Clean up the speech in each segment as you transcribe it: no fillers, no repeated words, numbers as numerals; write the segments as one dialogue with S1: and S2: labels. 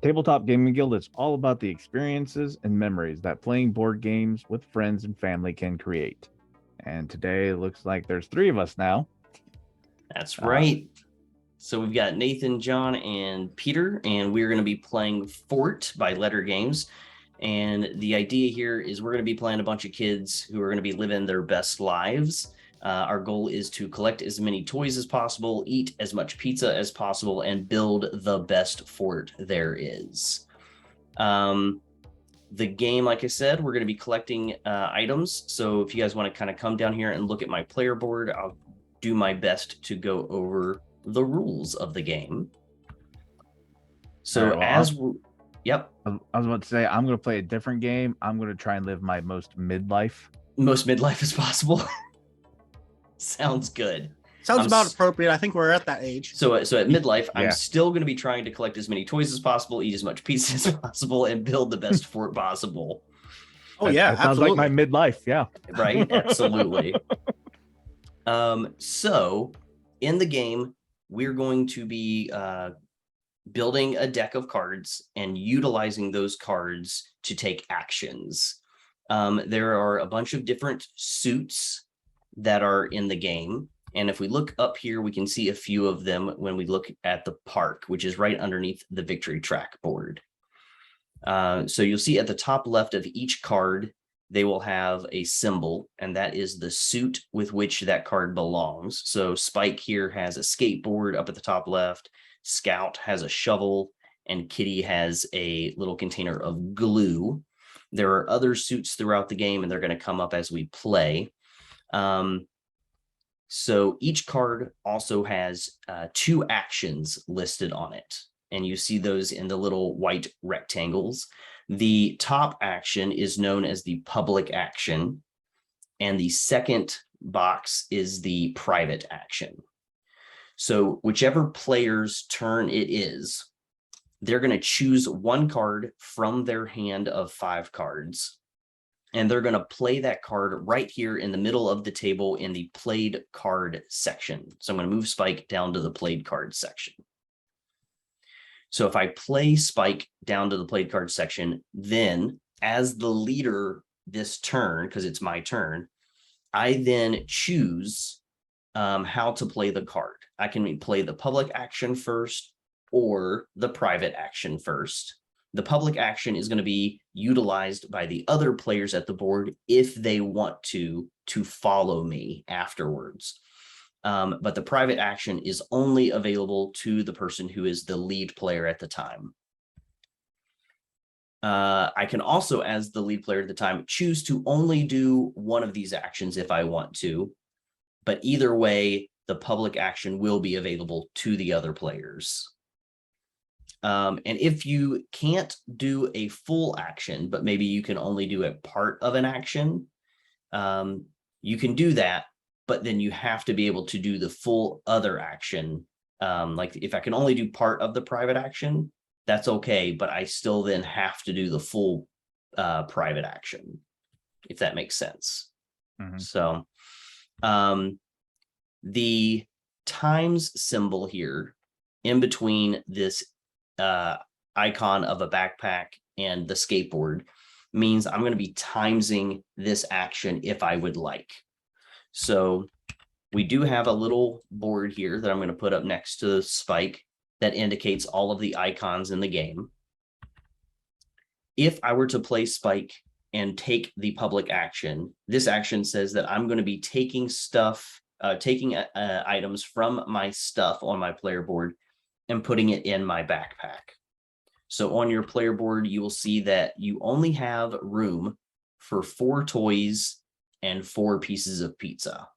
S1: Tabletop Gaming Guild is all about the experiences and memories that playing board games with friends and family can create. And today it looks like there's three of us now.
S2: That's right. So we've got Nathan, John, and Peter, and we're going to be playing Fort by Letter Games. And the idea here is we're going to be playing a bunch of kids who are going to be living their best lives. Our goal is to collect as many toys as possible, eat as much pizza as possible, and build the best fort there is. The game, like I said, we're going to be collecting items. So if you guys want to kind of come down here and look at my player board, I'll do my best to go over the rules of the game. So yep.
S1: I was about to say, I'm going to play a different game. I'm going to try and live my most midlife
S2: as possible. Sounds good.
S3: Sounds about appropriate. I think we're at that age.
S2: So at midlife, yeah. I'm still going to be trying to collect as many toys as possible, eat as much pizza as possible, and build the best fort possible.
S3: Oh, yeah.
S1: That sounds like my midlife. Yeah.
S2: Right. Absolutely. So in the game, we're going to be building a deck of cards and utilizing those cards to take actions. There are a bunch of different suits that are in the game. And if we look up here, we can see a few of them when we look at the park, which is right underneath the victory track board. So you'll see at the top left of each card, they will have a symbol, and that is the suit with which that card belongs. So Spike here has a skateboard up at the top left, Scout has a shovel, and Kitty has a little container of glue. There are other suits throughout the game, and they're going to come up as we play. So each card also has 2 actions listed on it, and you see those in the little white rectangles. The top action is known as the public action, and the second box is the private action. So whichever player's turn it is, they're going to choose one card from their hand of 5 cards. And they're going to play that card right here in the middle of the table in the played card section. So I'm going to move Spike down to the played card section. So if I play Spike down to the played card section, then as the leader this turn, because it's my turn, I then choose how to play the card. I can play the public action first or the private action first. The public action is going to be utilized by the other players at the board if they want to follow me afterwards. But the private action is only available to the person who is the lead player at the time. I can also, as the lead player at the time, choose to only do one of these actions if I want to. But either way, the public action will be available to the other players. And if you can't do a full action, but maybe you can only do a part of an action, you can do that, but then you have to be able to do the full other action. Like if I can only do part of the private action, that's okay, but I still then have to do the full private action, if that makes sense. Mm-hmm. So the times symbol here in between this icon of a backpack and the skateboard means I'm going to be timesing this action if I would like. So we do have a little board here that I'm going to put up next to Spike that indicates all of the icons in the game. If I were to play Spike and take the public action, this action says that I'm going to be taking items from my stuff on my player board and putting it in my backpack. So on your player board, you will see that you only have room for 4 toys and 4 pieces of pizza.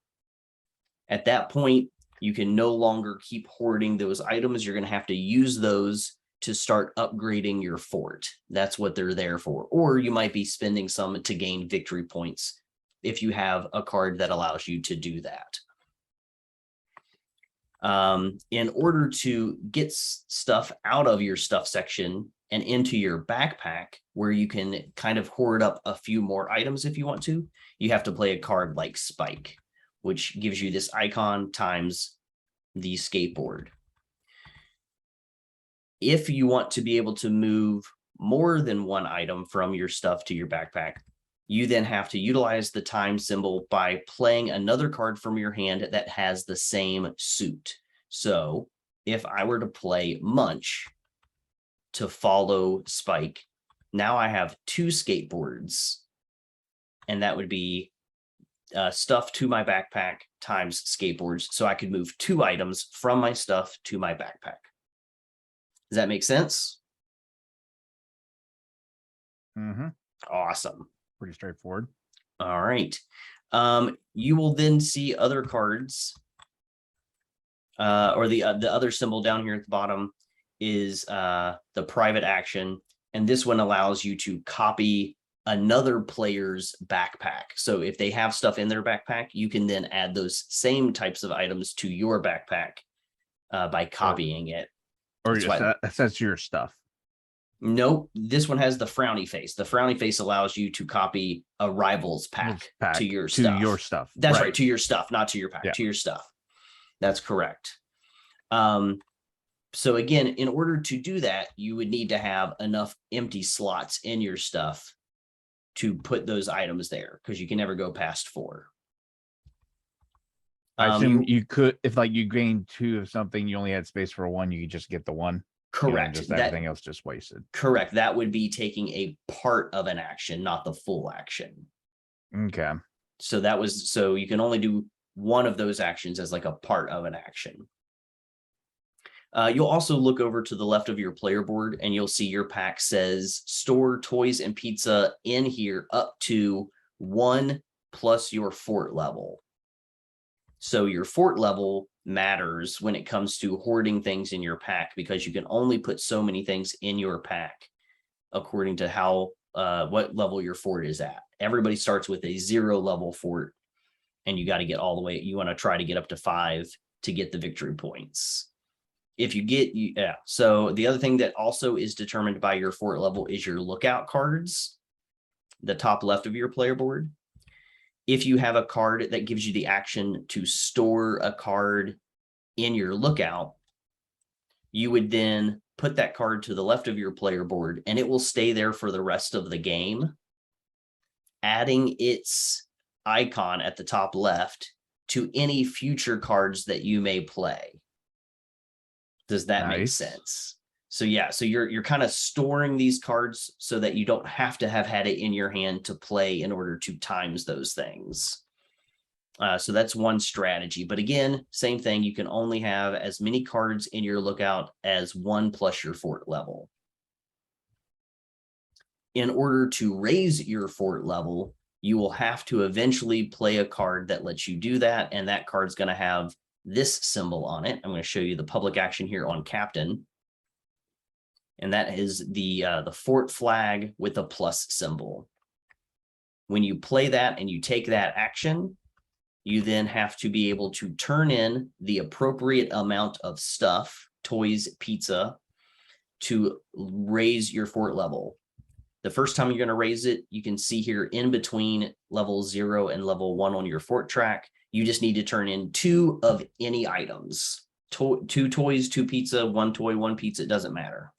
S2: At that point, you can no longer keep hoarding those items. You're going to have to use those to start upgrading your fort. That's what they're there for. Or you might be spending some to gain victory points if you have a card that allows you to do that. In order to get stuff out of your stuff section and into your backpack, where you can kind of hoard up a few more items if you want to, you have to play a card like Spike, which gives you this icon times the skateboard. If you want to be able to move more than one item from your stuff to your backpack, you then have to utilize the time symbol by playing another card from your hand that has the same suit. So if I were to play Munch to follow Spike, now I have 2 skateboards, and that would be stuff to my backpack times skateboards. So I could move 2 items from my stuff to my backpack. Does that make sense?
S1: Mm-hmm.
S2: Awesome.
S1: Pretty straightforward.
S2: All right. You will then see other cards, or the other symbol down here at the bottom is the private action, and this one allows you to copy another player's backpack. So if they have stuff in their backpack, you can then add those same types of items to your backpack by copying it.
S1: Or that's your stuff.
S2: Nope, this one has the frowny face. The frowny face allows you to copy a rival's pack to your stuff. That's right, to your stuff, not to your pack, to your stuff. That's correct. So again, in order to do that, you would need to have enough empty slots in your stuff to put those items there, because you can never go past 4.
S1: I assume you could, if like you gained 2 of something, you only had space for 1, you could just get the 1.
S2: Correct.
S1: Just everything else just wasted.
S2: Correct. That would be taking a part of an action, not the full action.
S1: Okay.
S2: So you can only do one of those actions as like a part of an action. You'll also look over to the left of your player board, and you'll see your pack says store toys and pizza in here up to 1 plus your fort level. So your fort level matters when it comes to hoarding things in your pack, because you can only put so many things in your pack according to how what level your fort is at. Everybody starts with a 0 level fort, and you got to get all the way. You want to try to get up to 5 to get the victory points. If you get, so the other thing that also is determined by your fort level is your lookout cards, the top left of your player board. If you have a card that gives you the action to store a card in your lookout, you would then put that card to the left of your player board, and it will stay there for the rest of the game, adding its icon at the top left to any future cards that you may play. Does that make sense? So yeah, so you're kind of storing these cards so that you don't have to have had it in your hand to play in order to times those things. So that's one strategy. But again, same thing. You can only have as many cards in your lookout as 1 plus your fort level. In order to raise your fort level, you will have to eventually play a card that lets you do that. And that card's going to have this symbol on it. I'm going to show you the public action here on Captain. And that is the fort flag with a plus symbol. When you play that and you take that action, you then have to be able to turn in the appropriate amount of stuff, toys, pizza, to raise your fort level. The first time you're going to raise it, you can see here in between level 0 and level 1 on your fort track, you just need to turn in 2 of any items. 2 toys, 2 pizza, 1 toy, 1 pizza, it doesn't matter.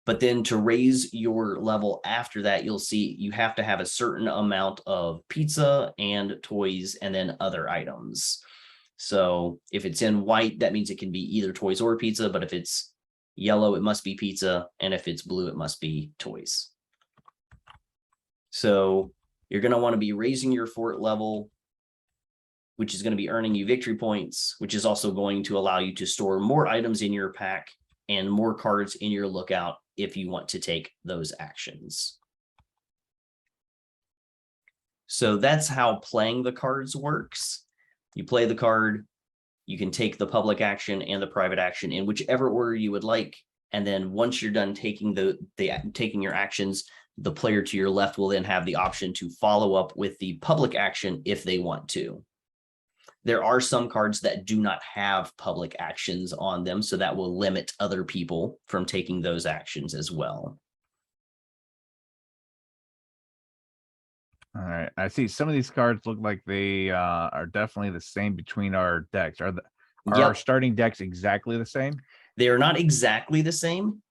S2: But then to raise your level after that, you'll see you have to have a certain amount of pizza and toys and then other items. So if it's in white, that means it can be either toys or pizza. But if it's yellow, it must be pizza. And if it's blue, it must be toys. So you're going to want to be raising your fort level, which is going to be earning you victory points, which is also going to allow you to store more items in your pack and more cards in your lookout if you want to take those actions. So that's how playing the cards works. You play the card, you can take the public action and the private action in whichever order you would like. And then once you're done taking taking your actions, the player to your left will then have the option to follow up with the public action if they want to. There are some cards that do not have public actions on them, so that will limit other people from taking those actions as well.
S1: All right. I see some of these cards look like they are definitely the same between our decks. Are our starting decks exactly the same?
S2: They are not exactly the same.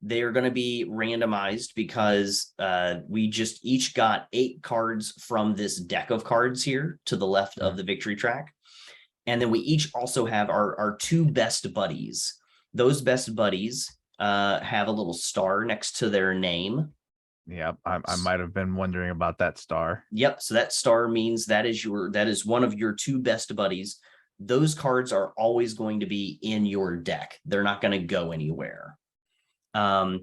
S2: They are going to be randomized because we just each got 8 cards from this deck of cards here to the left of the victory track. And then we each also have our 2 best buddies. Those best buddies have a little star next to their name.
S1: Yep, I might have been wondering about that star.
S2: Yep, so that star means that is one of your 2 best buddies. Those cards are always going to be in your deck. They're not going to go anywhere.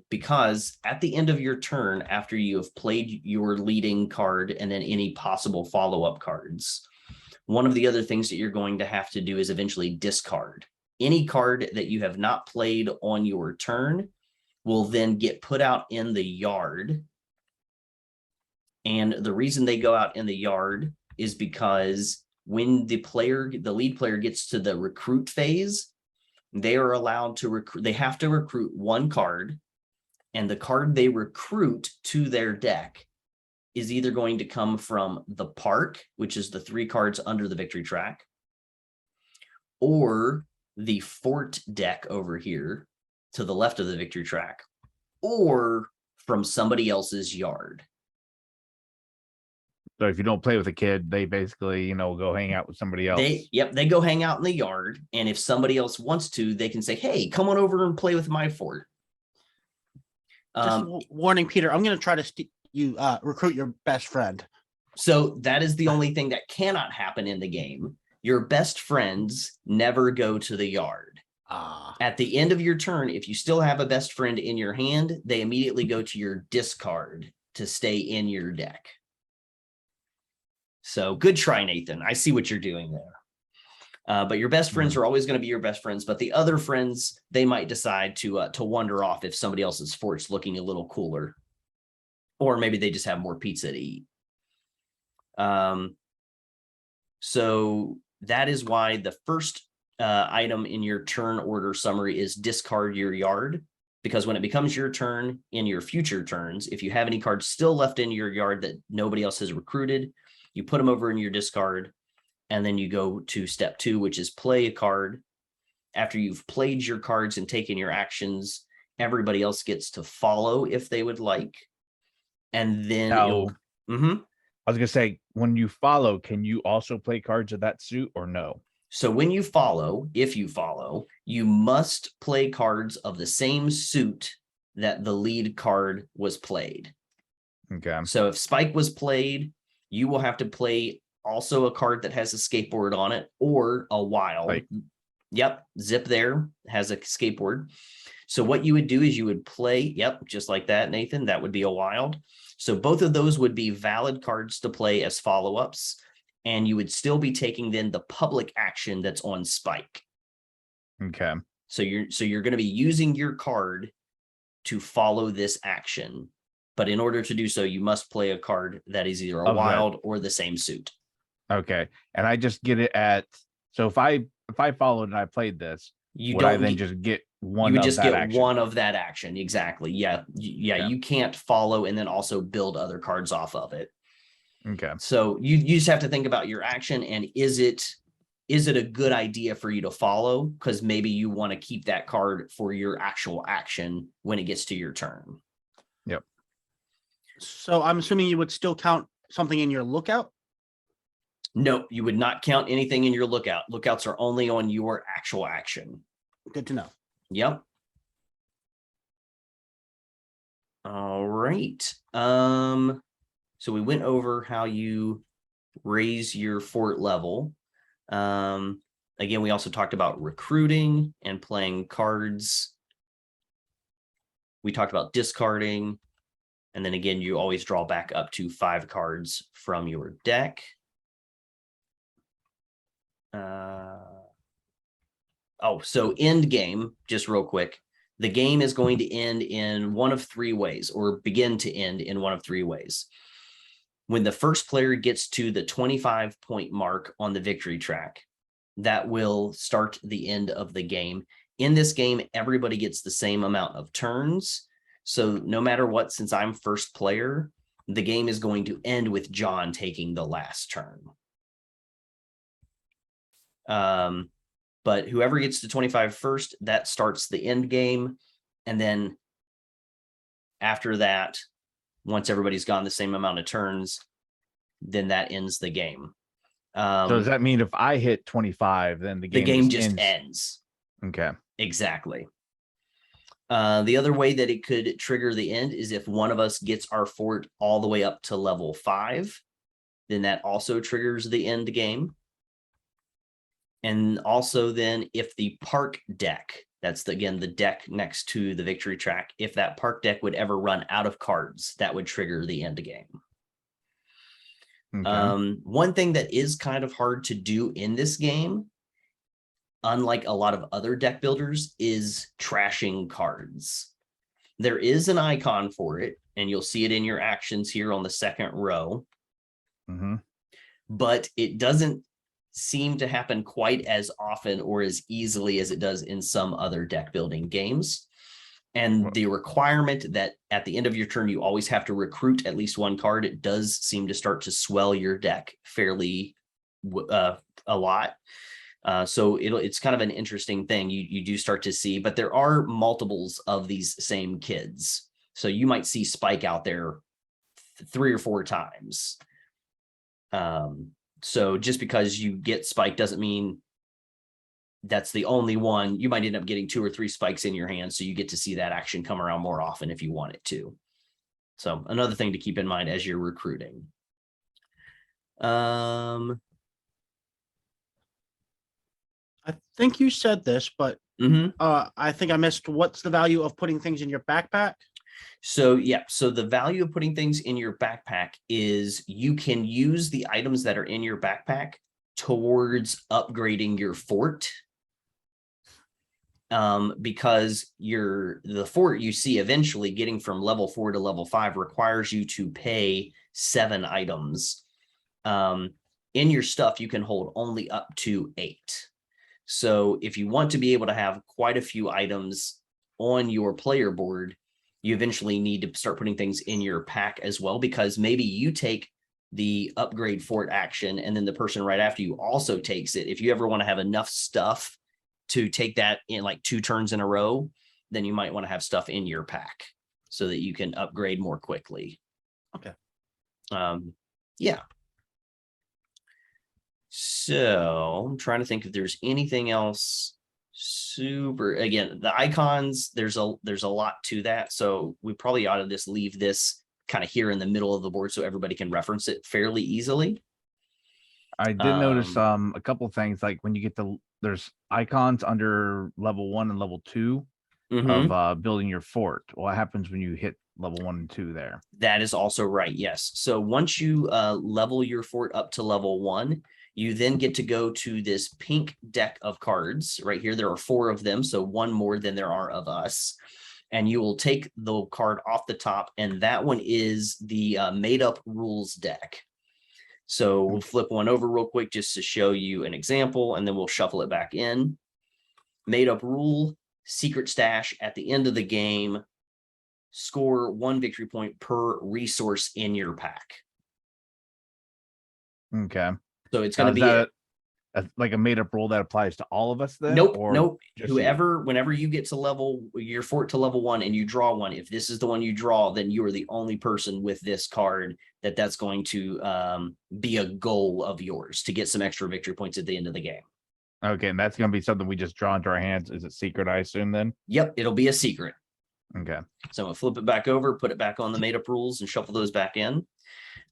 S2: Because at the end of your turn, after you have played your leading card and then any possible follow-up cards, one of the other things that you're going to have to do is eventually discard. Any card that you have not played on your turn will then get put out in the yard. And the reason they go out in the yard is because when the lead player gets to the recruit phase, they are allowed to recruit. They have to recruit 1 card, and the card they recruit to their deck is either going to come from the park, which is the 3 cards under the victory track, or the fort deck over here to the left of the victory track, or from somebody else's yard.
S1: So if you don't play with a kid, they basically, go hang out with somebody else.
S2: They go hang out in the yard. And if somebody else wants to, they can say, hey, come on over and play with my fort.
S3: Just warning, Peter, I'm going to try to recruit your best friend.
S2: So that is the only thing that cannot happen in the game. Your best friends never go to the yard. At the end of your turn, if you still have a best friend in your hand, they immediately go to your discard to stay in your deck. So good try, Nathan. I see what you're doing there. But your best friends are always going to be your best friends. But the other friends, they might decide to wander off if somebody else's fort's looking a little cooler. Or maybe they just have more pizza to eat. So that is why the first item in your turn order summary is discard your yard. Because when it becomes your turn in your future turns, if you have any cards still left in your yard that nobody else has recruited, you put them over in your discard, and then you go to step 2, which is play a card. After you've played your cards and taken your actions, everybody else gets to follow if they would like. And then
S1: I was going to say, when you follow, can you also play cards of that suit or no?
S2: So when you follow, if you follow, you must play cards of the same suit that the lead card was played.
S1: Okay.
S2: So if Spike was played, you will have to play also a card that has a skateboard on it or a wild.
S1: Like,
S2: yep. Zip there has a skateboard. So what you would do is you would play, yep, just like that, Nathan, that would be a wild. So both of those would be valid cards to play as follow-ups, and you would still be taking then the public action that's on Spike.
S1: Okay.
S2: So you're going to be using your card to follow this action. But in order to do so, you must play a card that is either a wild or the same suit.
S1: Okay. And I just get it at, so if I followed and I played this, would I then just get one? You would just get
S2: one of that action. Exactly. Yeah. You can't follow and then also build other cards off of it.
S1: Okay.
S2: So you just have to think about your action and is it a good idea for you to follow? Because maybe you want to keep that card for your actual action when it gets to your turn.
S1: Yep.
S3: So I'm assuming you would still count something in your lookout?
S2: No, you would not count anything in your lookout. Lookouts are only on your actual action.
S3: Good to know.
S2: Yep. All right. So we went over how you raise your fort level. Again, we also talked about recruiting and playing cards. We talked about discarding. And then again, you always draw back up to 5 cards from your deck. So end game, just real quick. The game is going to end in one of 3 ways, or begin to end in one of 3 ways. When the first player gets to the 25-point mark on the victory track, that will start the end of the game. In this game, everybody gets the same amount of turns. So no matter what, since I'm first player, the game is going to end with John taking the last turn. But whoever gets to 25 first, that starts the end game. And then after that, once everybody's gone the same amount of turns, then that ends the game.
S1: So does that mean if I hit 25, then the
S2: game
S1: just
S2: just ends?
S1: Okay.
S2: Exactly. The other way that it could trigger the end is if one of us gets our fort all the way up to level 5, then that also triggers the end game. And also then if the park deck, that's again the deck next to the victory track, if that park deck would ever run out of cards, that would trigger the end game. Okay. One thing that is kind of hard to do in this game, unlike a lot of other deck builders, is trashing cards. There is an icon for it, and you'll see it in your actions here on the second row. But it doesn't seem to happen quite as often or as easily as it does in some other deck building games. And the requirement that at the end of your turn, you always have to recruit at least one card, it does seem to start to swell your deck fairly a lot. So it's kind of an interesting thing you do start to see, but there are multiples of these same kids. So you might see Spike out there 3 or 4 times. So just because you get Spike doesn't mean that's the only one. You might end up getting 2 or 3 spikes in your hand, so you get to see that action come around more often if you want it to. So another thing to keep in mind as you're recruiting.
S3: I think you said this, but I think I missed. What's the value of putting things in your backpack?
S2: So yeah, so the value of putting things in your backpack is you can use the items that are in your backpack towards upgrading your fort. Because the fort you see eventually getting from level 4 to level 5 requires you to pay 7 items. In your stuff, you can hold only up to 8. So if you want to be able to have quite a few items on your player board, you eventually need to start putting things in your pack as well, because maybe you take the upgrade fort action and then the person right after you also takes it. If you ever want to have enough stuff to take that in like 2 turns in a row, then you might want to have stuff in your pack so that you can upgrade more quickly.
S3: Okay.
S2: Yeah. So I'm trying to think if there's anything else super. Again, the icons, there's a lot to that. So we probably ought to just leave this kind of here in the middle of the board so everybody can reference it fairly easily.
S1: I did notice a couple things, like when you get there's icons under level 1 and level 2 of building your fort. What happens when you hit level 1 and 2 there?
S2: That is also right. Yes. So once you level your fort up to level 1, you then get to go to this pink deck of cards right here. There are 4 of them, so 1 more than there are of us. And you will take the card off the top, and that one is the made up rules deck. So we'll flip one over real quick just to show you an example, and then we'll shuffle it back in. Made up rule, secret stash at the end of the game. Score 1 victory point per resource in your pack.
S1: Okay.
S2: So it's going to be
S1: like a made up rule that applies to all of us then?
S2: Nope. Nope. Whenever you get to level your fort to level 1 and you draw one, if this is the one you draw, then you are the only person with this card that's going to be a goal of yours to get some extra victory points at the end of the game.
S1: Okay. And that's going to be something we just draw into our hands. Is it secret, I assume, then?
S2: Yep. It'll be a secret.
S1: Okay.
S2: So I'm going to flip it back over, put it back on the made up rules and shuffle those back in.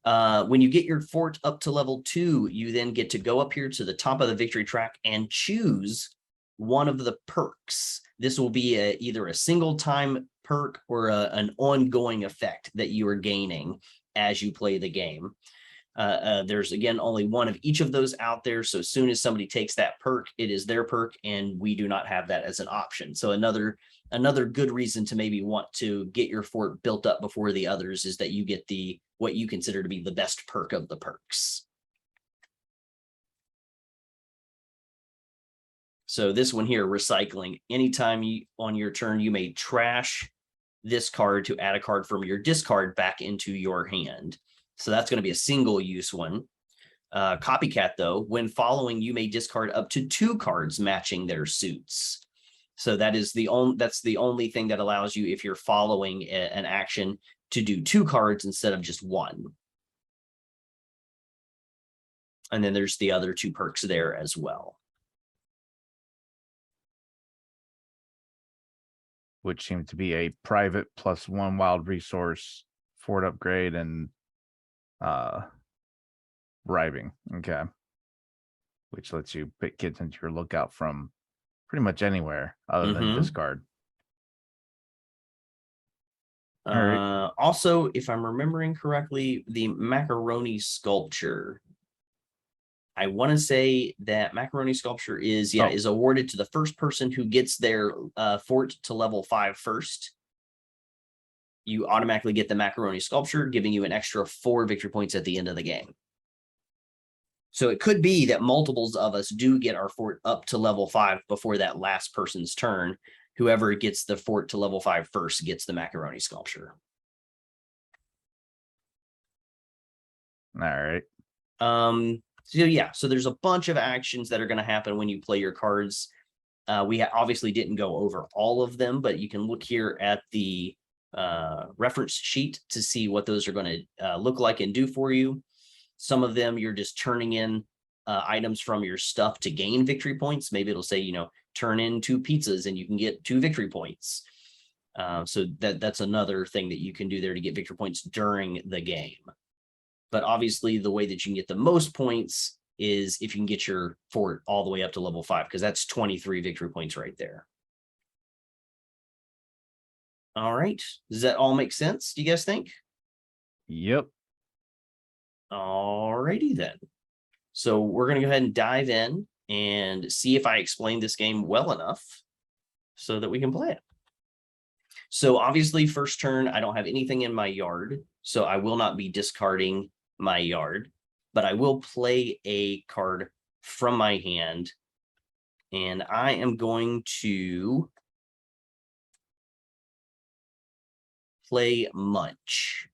S2: When you get your fort up to level 2, you then get to go up here to the top of the victory track and choose one of the perks. This will be either a single time perk or an ongoing effect that you are gaining as you play the game. There's again only one of each of those out there. So as soon as somebody takes that perk, it is their perk, and we do not have that as an option. So another good reason to maybe want to get your fort built up before the others is that you get what you consider to be the best perk of the perks. So this one here, recycling. Anytime on your turn, you may trash this card to add a card from your discard back into your hand. So that's going to be a single use one. Copycat, though, when following, you may discard up to 2 cards matching their suits. So that's the only thing that allows you, if you're following an action, to do 2 cards instead of just 1. And then there's the other 2 perks there as well.
S1: Which seemed to be a private +1 wild resource, fort upgrade, and bribing. Okay. Which lets you pick kids into your lookout from pretty much anywhere other than discard.
S2: Also, if I'm remembering correctly, the macaroni sculpture, I want to say that macaroni sculpture is awarded to the first person who gets their fort to level 5 first. You automatically get the macaroni sculpture, giving you an extra 4 victory points at the end of the game. So it could be that multiples of us do get our fort up to level 5 before that last person's turn. Whoever gets the fort to level 5 first gets the macaroni sculpture.
S1: All right.
S2: So there's a bunch of actions that are going to happen when you play your cards. We obviously didn't go over all of them, but you can look here at the reference sheet to see what those are going to look like and do for you. Some of them you're just turning in items from your stuff to gain victory points. Maybe it'll say, turn in 2 pizzas and you can get 2 victory points. So that's another thing that you can do there to get victory points during the game. But obviously the way that you can get the most points is if you can get your fort all the way up to level 5, because that's 23 victory points right there. All right. Does that all make sense? Do you guys think?
S1: Yep.
S2: All righty then. So we're going to go ahead and dive in and see if I explained this game well enough so that we can play it. So obviously first turn, I don't have anything in my yard, so I will not be discarding my yard, but I will play a card from my hand, and I am going to play Munch.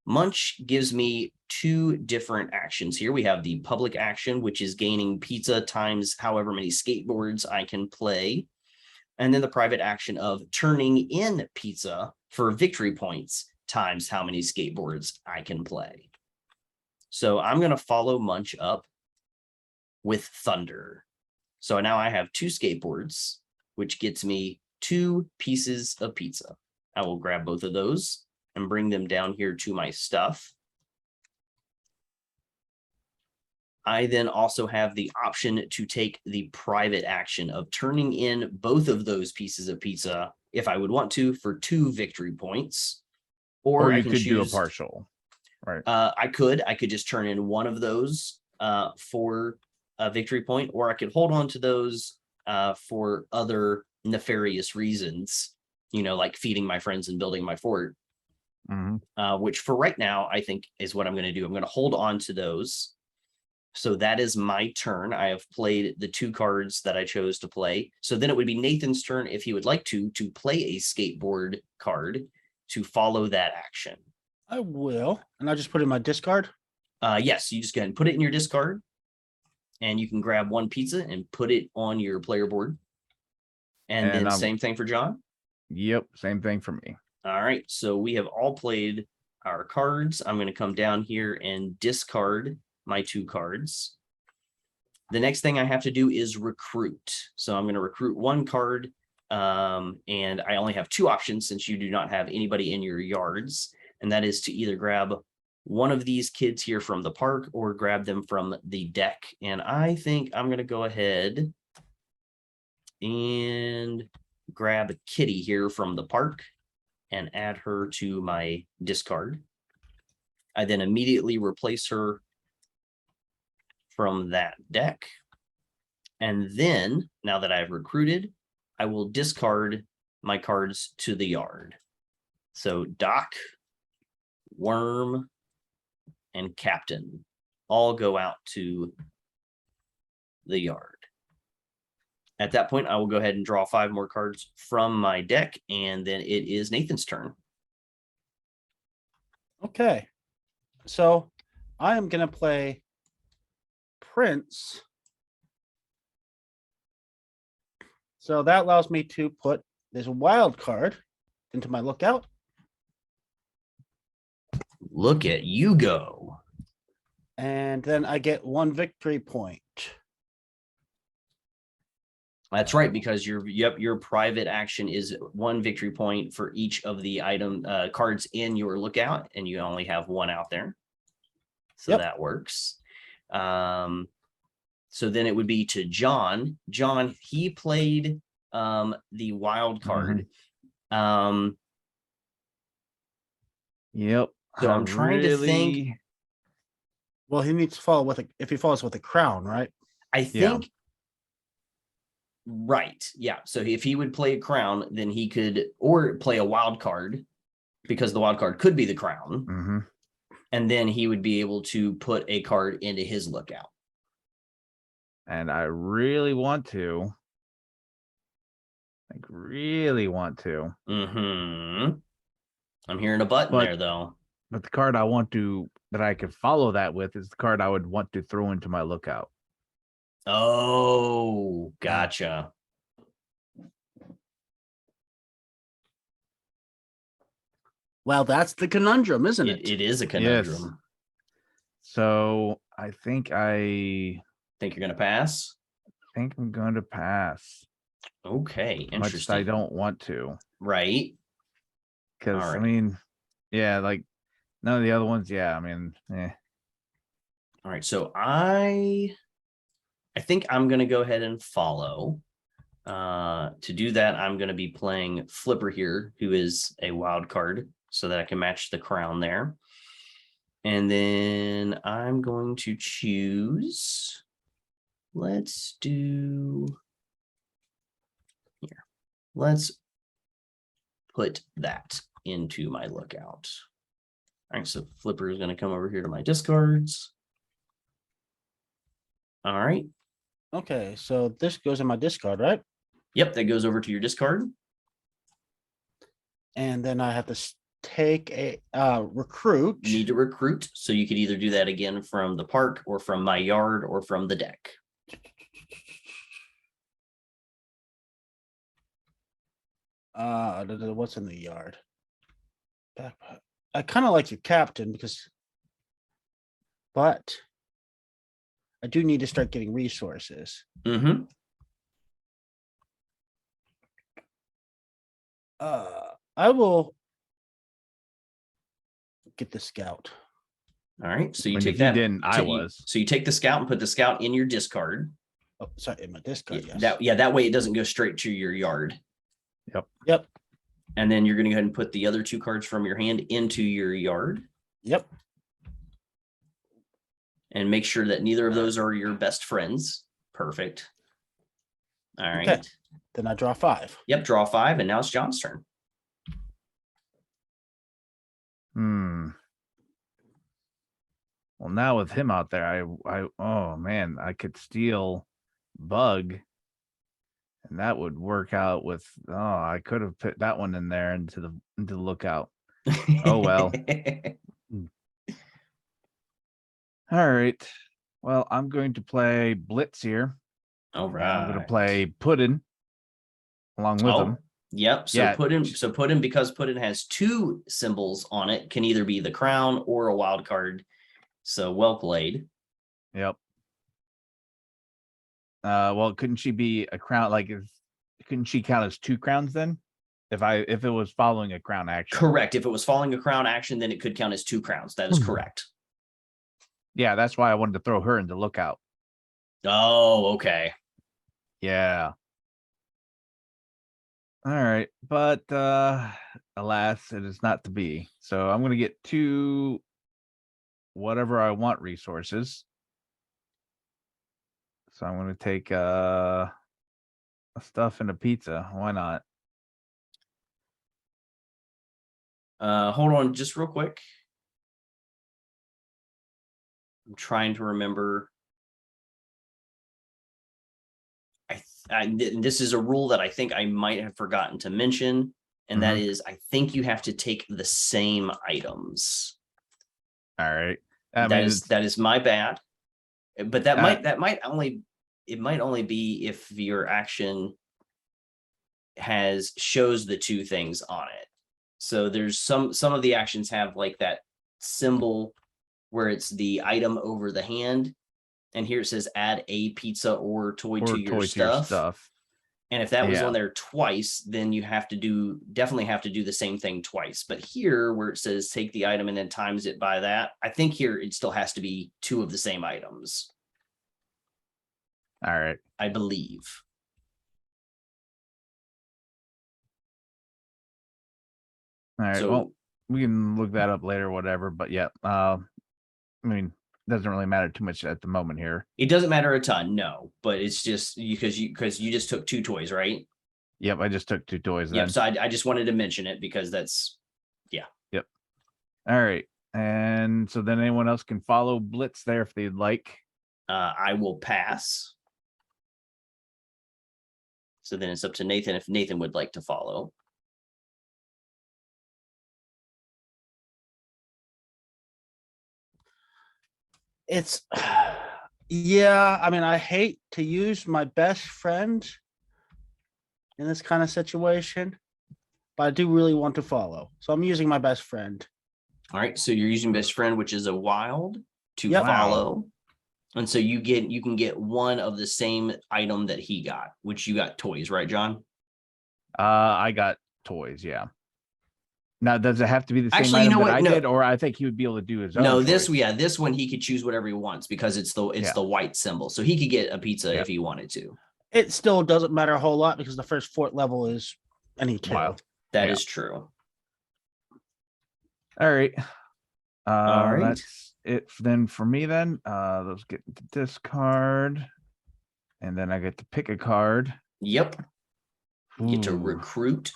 S2: Munch gives me 2 different actions here. We have the public action, which is gaining pizza times however many skateboards I can play. And then the private action of turning in pizza for victory points times how many skateboards I can play. So I'm going to follow Munch up with Thunder. So now I have 2 skateboards, which gets me 2 pieces of pizza. I will grab both of those and bring them down here to my stuff. I then also have the option to take the private action of turning in both of those pieces of pizza if I would want to for 2 victory points. Or
S1: you could do a partial, right?
S2: I could just turn in one of those for a victory point, or I could hold on to those for other nefarious reasons, like feeding my friends and building my fort. Which for right now, I think is what I'm going to do. I'm going to hold on to those. So that is my turn. I have played the 2 cards that I chose to play. So then it would be Nathan's turn if he would like to play a skateboard card to follow that action.
S3: I will. And I just put it in my discard?
S2: Yes, you just go ahead and put it in your discard. And you can grab 1 pizza and put it on your player board. And then same thing for John?
S1: Yep, same thing for me.
S2: All right, so we have all played our cards. I'm going to come down here and discard my 2 cards. The next thing I have to do is recruit. So I'm going to recruit 1 card, and I only have 2 options since you do not have anybody in your yards, and that is to either grab one of these kids here from the park or grab them from the deck. And I think I'm going to go ahead and grab Kitty here from the park and add her to my discard. I then immediately replace her from that deck. And then, now that I've recruited, I will discard my cards to the yard. So Doc, Worm, and Captain all go out to the yard. At that point, I will go ahead and draw 5 more cards from my deck, and then it is Nathan's turn.
S3: Okay. So I am going to play prince. So that allows me to put this wild card into my lookout.
S2: Look at you go.
S3: And then I get 1 victory point.
S2: That's right, because your private action is 1 victory point for each of the item cards in your lookout, and you only have 1 out there. So that works. So then it would be to John. John, he played the wild card.
S1: Yep.
S2: So I'm trying to think.
S3: Well, he needs to follow with if he follows with a crown, right?
S2: I think. Right. Yeah. So if he would play a crown, then he could, or play a wild card, because the wild card could be the crown. And then he would be able to put a card into his lookout.
S1: And I really want to.
S2: I'm hearing a button there, though.
S1: But the card I want to, that I could follow that with, is the card I would want to throw into my lookout.
S2: Oh, gotcha.
S3: Well, that's the conundrum, isn't it?
S2: It is a conundrum.
S1: Yes. So I think
S2: you're going to pass?
S1: I think I'm going to pass.
S2: Okay, interesting.
S1: Much I don't want to.
S2: Right.
S1: Because, I mean, yeah, like, none of the other ones, I mean,
S2: All right, so I think I'm going to go ahead and follow. To do that, I'm going to be playing Flipper here, who is a wild card, so that I can match the crown there. And then I'm going to choose. Let's do here. Let's put that into my lookout. All right, so Flipper is going to come over here to my discards. All right.
S3: Okay, so this goes in my discard, right?
S2: Yep, that goes over to your discard.
S3: And then I have to take a recruit.
S2: You need to recruit, so you could either do that again from the park, or from my yard, or from the deck.
S3: What's in the yard? I kind of like your captain but I do need to start getting resources. I will get the scout.
S2: All right, so you take that.
S1: So
S2: you take the scout and put the scout in your discard.
S3: Oh, sorry, in my discard.
S2: Yes. That way it doesn't go straight to your yard.
S3: Yep.
S2: And then you're going to go ahead and put the other 2 cards from your hand into your yard.
S3: Yep.
S2: And make sure that neither of those are your best friends. Perfect. All right.
S3: Okay. Then I draw 5.
S2: Yep, draw 5, and now it's John's turn.
S1: Well, now with him out there, oh man, I could steal Bug, and that would work out with. Oh, I could have put that one in there into the lookout. Oh well. All right. Well, I'm going to play Blitz here.
S2: All right.
S1: I'm going to play Puddin along with him.
S2: Yep. So Puddin, because Puddin has 2 symbols on it, can either be the crown or a wild card. So well played.
S1: Yep. Well, couldn't she be a crown? Like, couldn't she count as 2 crowns then? If it was following a crown action.
S2: Correct. If it was following a crown action, then it could count as 2 crowns. That is correct.
S1: Yeah, that's why I wanted to throw her into lookout.
S2: Oh, okay.
S1: Yeah. All right, but alas, it is not to be. So I'm going to get 2 whatever I want resources. So I'm going to take a stuff and a pizza. Why not?
S2: Hold on just real quick. I'm trying to remember. This is a rule that I think I might have forgotten to mention, and that is, I think you have to take the same items.
S1: All right.
S2: That is my bad. But that might only be if your action shows the two things on it. So there's some of the actions have like that symbol where it's the item over the hand, and here it says add a pizza or toy to your stuff. And if that was on there twice, then you definitely have to do the same thing twice. But here where it says take the item and then times it by that, I think here it still has to be two of the same items.
S1: All right.
S2: I believe.
S1: All right. So, well, we can look that up later, whatever. But yeah, I mean, it doesn't really matter too much at the moment here.
S2: It doesn't matter a ton, no. But it's just because you just took 2 toys, right?
S1: Yep, I just took 2 toys.
S2: Yep. So I just wanted to mention it because that's, yeah.
S1: Yep. All right. And so then anyone else can follow Blitz there if they'd like.
S2: I will pass. So then it's up to Nathan if Nathan would like to follow.
S3: It's, yeah, I mean, I hate to use my best friend in this kind of situation, but I do really want to follow. So I'm using my best friend.
S2: All right. So you're using best friend, which is a wild to follow. And so you can get one of the same item that he got, which you got toys, right, John?
S1: I got toys, yeah. Now, does it have to be the same
S2: Actually,
S1: item that I did, or I think he would be able to do his own?
S2: No, this one he could choose whatever he wants because it's the white symbol, so he could get a pizza if he wanted to.
S3: It still doesn't matter a whole lot because the first fort level is any 2.
S2: Wow. That is true.
S1: All right.
S2: All right.
S1: That's it then for me then. Let's get to discard, and then I get to pick a card.
S2: Yep. You get to recruit.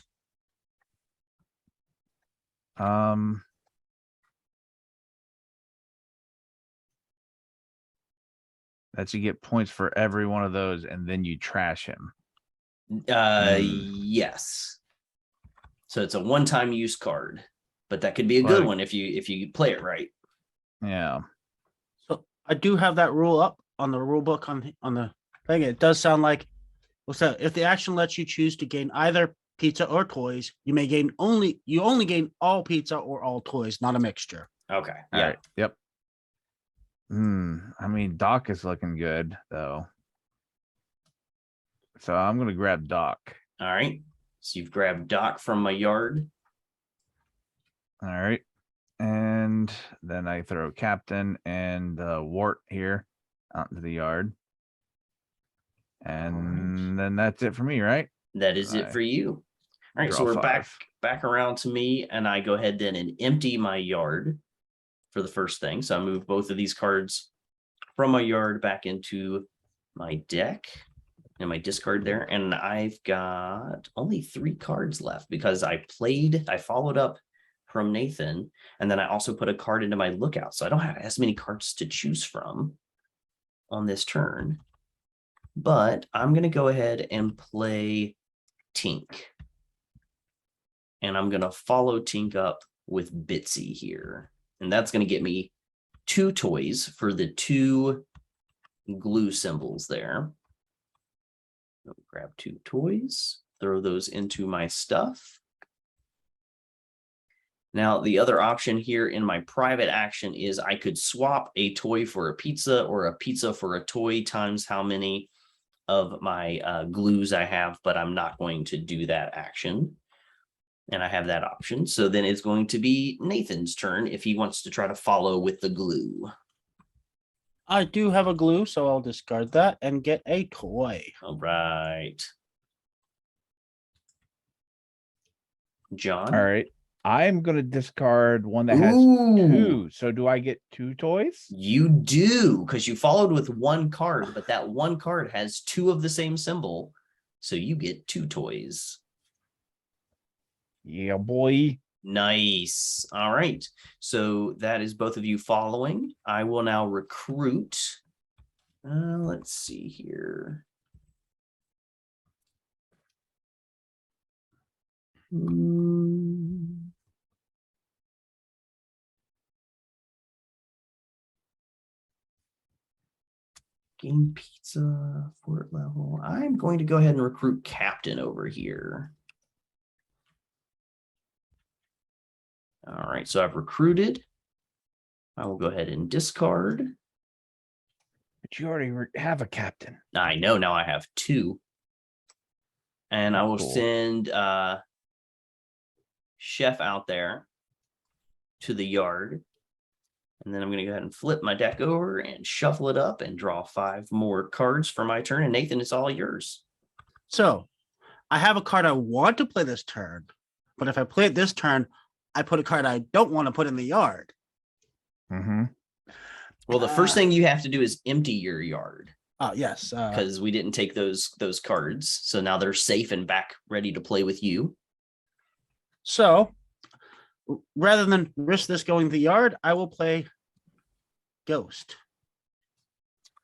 S1: That you get points for every one of those, and then you trash him.
S2: Yes. So it's a one-time use card, but that could be a good one if you play it right.
S1: Yeah.
S3: So I do have that rule up on the rule book on the thing. It does sound like, so if the action lets you choose to gain either pizza or toys, you only gain all pizza or all toys, not a mixture.
S2: Okay.
S1: All right. Yep. I mean, Doc is looking good though. So I'm gonna grab Doc.
S2: All right. So you've grabbed Doc from my yard.
S1: All right. And then I throw Captain and Wart here out into the yard. And then that's it for me, right?
S2: That is it for you. All right, so we're back around to me, and I go ahead then and empty my yard for the first thing. So I move both of these cards from my yard back into my deck and my discard there. And I've got only 3 cards left because I followed up from Nathan, and then I also put a card into my lookout. So I don't have as many cards to choose from on this turn. But I'm going to go ahead and play Tink. And I'm going to follow Tink up with Bitsy here. And that's going to get me 2 toys for the 2 glue symbols there. I'll grab 2 toys, throw those into my stuff. Now, the other option here in my private action is I could swap a toy for a pizza or a pizza for a toy times how many of my glues I have, but I'm not going to do that action. And I have that option. So then it's going to be Nathan's turn if he wants to try to follow with the glue.
S3: I do have a glue, so I'll discard that and get a toy.
S2: All right. John?
S1: All right. I'm going to discard one that has 2. So do I get 2 toys?
S2: You do, because you followed with 1 card, but that 1 card has 2 of the same symbol. So you get 2 toys.
S1: Yeah, boy.
S2: Nice. All right. So that is both of you following. I will now recruit. Let's see here. Game pizza, fort level. I'm going to go ahead and recruit captain over here. All right, so I've recruited. I will go ahead and discard.
S1: But you already have a captain.
S2: I know, now I have 2. And I will
S1: Cool.
S2: send Chef out there to the yard. And then I'm going to go ahead and flip my deck over and shuffle it up and draw 5 more cards for my turn. And Nathan, it's all yours.
S3: So I have a card I want to play this turn, but if I play it this turn, I put a card I don't want to put in the yard.
S1: Mm-hmm.
S2: Well, the first thing you have to do is empty your yard.
S3: Oh, yes.
S2: Because we didn't take those cards. So now they're safe and back ready to play with you.
S3: So rather than risk this going to the yard, I will play Ghost.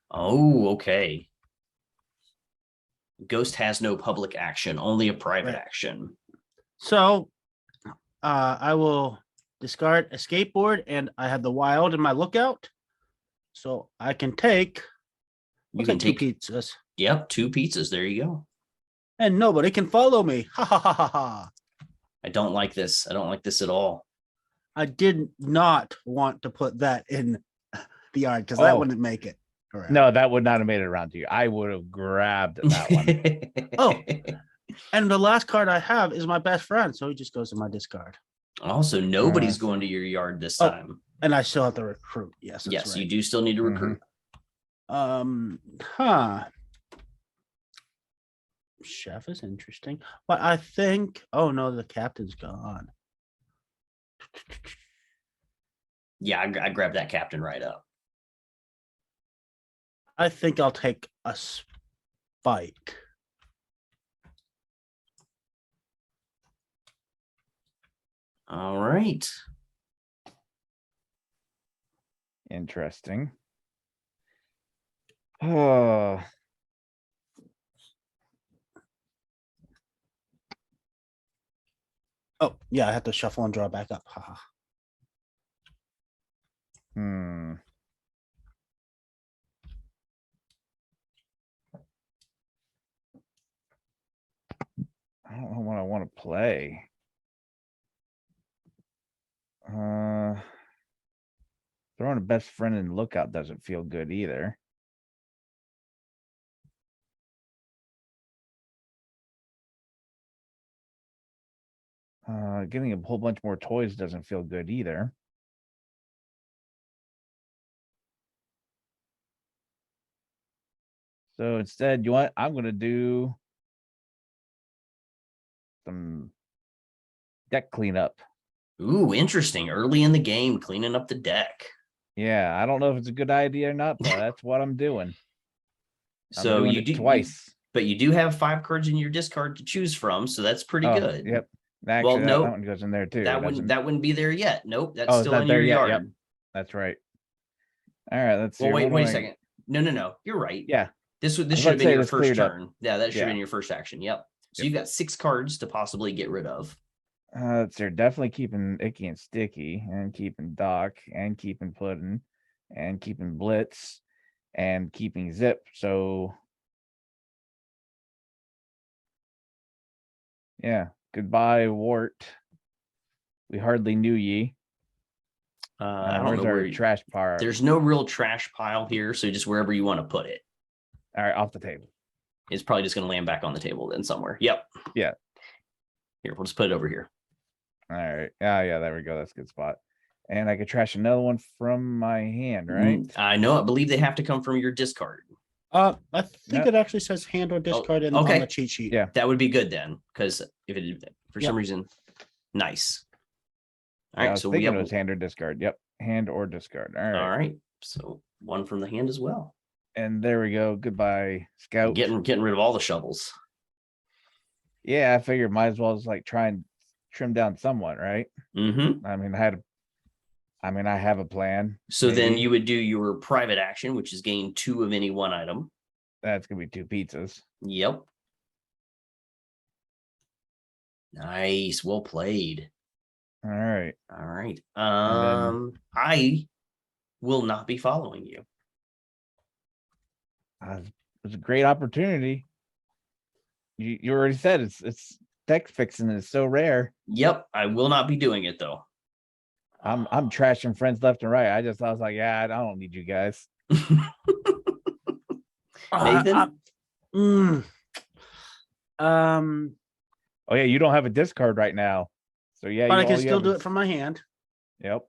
S2: Oh, okay. Ghost has no public action, only a private action.
S3: So I will discard a skateboard, and I have the wild in my lookout. So I can take
S2: You can take
S3: 2 pizzas.
S2: Yep, 2 pizzas. There you go.
S3: And nobody can follow me. Ha ha ha ha ha.
S2: I don't like this. I don't like this at all.
S3: I did not want to put that in the yard because that wouldn't make it. Correct.
S1: No, that would not have made it around to you. I would have grabbed that one.
S3: Oh, and the last card I have is my best friend, so he just goes to my discard.
S2: Also, nobody's going to your yard this time.
S3: And I still have to recruit. Yes, that's
S2: yes,
S3: right.
S2: you do still need to recruit.
S3: Chef is interesting, but I think. Oh no, the captain's gone.
S2: Yeah, I grabbed that captain right up.
S3: I think I'll take a spike.
S2: All right.
S1: Interesting. Oh.
S3: Oh, yeah, I have to shuffle and draw back up. Haha.
S1: I don't know what I want to play. Throwing a best friend in lookout doesn't feel good either. Getting a whole bunch more toys doesn't feel good either. So instead, you want? I'm going to do some deck cleanup.
S2: Ooh, interesting. Early in the game, cleaning up the deck.
S1: Yeah, I don't know if it's a good idea or not, but that's what I'm doing.
S2: So you do
S1: twice,
S2: but you do have 5 cards in your discard to choose from, so that's pretty good.
S1: Yep. Actually,
S2: well,
S1: that one goes in there too.
S2: That wouldn't be there yet. Nope, that's still in
S1: your
S2: yard.
S1: Yep. That's right. All right, let's see.
S2: Well, wait a second. No. You're right.
S1: Yeah.
S2: This should have been your first turn. Yeah, that should have been your first action. Yep. So you've got 6 cards to possibly get rid of.
S1: They're definitely keeping Icky and Sticky, and keeping Doc, and keeping Puddin', and keeping Blitz, and keeping Zip. So yeah, goodbye, Wart. We hardly knew ye.
S2: I don't know where
S1: trash pile.
S2: There's no real trash pile here, so just wherever you want to put it.
S1: All right, off the table.
S2: It's probably just going to land back on the table then somewhere. Yep.
S1: Yeah.
S2: Here, we'll just put it over here.
S1: All right. Yeah, there we go. That's a good spot. And I could trash another one from my hand, right?
S2: I know. I believe they have to come from your discard.
S3: I think it actually says hand or discard on the cheat sheet.
S1: Yeah,
S2: that would be good then, because if it for some reason, nice. All right, so we have
S1: hand or discard. Yep, hand or discard. All right.
S2: All right. So one from the hand as well.
S1: And there we go. Goodbye, Scout.
S2: Getting rid of all the shovels.
S1: Yeah, I figured might as well just like try and trim down somewhat, right?
S2: Mm-hmm.
S1: I have a plan.
S2: So maybe. Then you would do your private action, which is gain 2 of any one item.
S1: That's gonna be 2 pizzas.
S2: Yep. Nice. Well played.
S1: All right.
S2: All right. I will not be following you.
S1: It's a great opportunity. You already said it's text fixing is so rare.
S2: Yep, I will not be doing it though.
S1: I'm trashing friends left and right. I was like, yeah, I don't need you guys.
S2: Nathan?
S1: Oh yeah, you don't have a discard right now. So yeah,
S3: but I can still do it from my hand.
S1: Yep.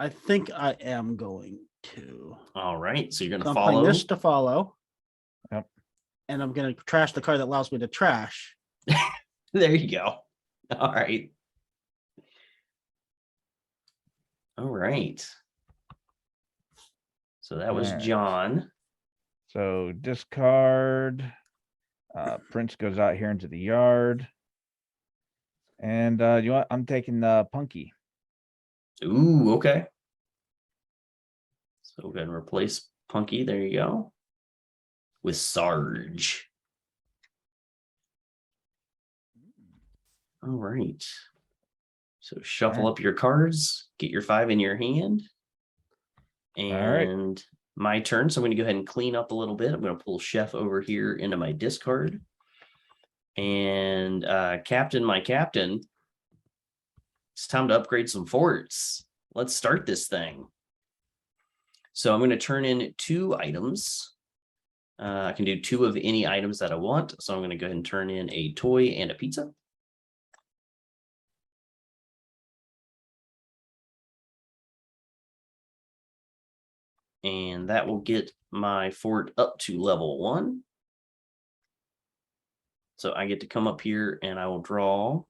S3: I think I am going to.
S2: All right, so you're going to
S3: I'm
S2: follow
S3: playing this to follow.
S1: Yep.
S3: And I'm going to trash the card that allows me to trash.
S2: There you go. All right. All right. So that was John.
S1: So discard. Prince goes out here into the yard. And you know what? I'm taking Punky.
S2: Ooh, okay. So go ahead and replace Punky. There you go. With Sarge. All right. So shuffle up your cards, get your 5 in your hand. And my turn. So I'm going to go ahead and clean up a little bit. I'm going to pull Chef over here into my discard. And Captain, my captain, it's time to upgrade some forts. Let's start this thing. So I'm going to turn in 2 items. I can do 2 of any items that I want. So I'm going to go ahead and turn in a toy and a pizza. And that will get my fort up to level 1. So I get to come up here and I will draw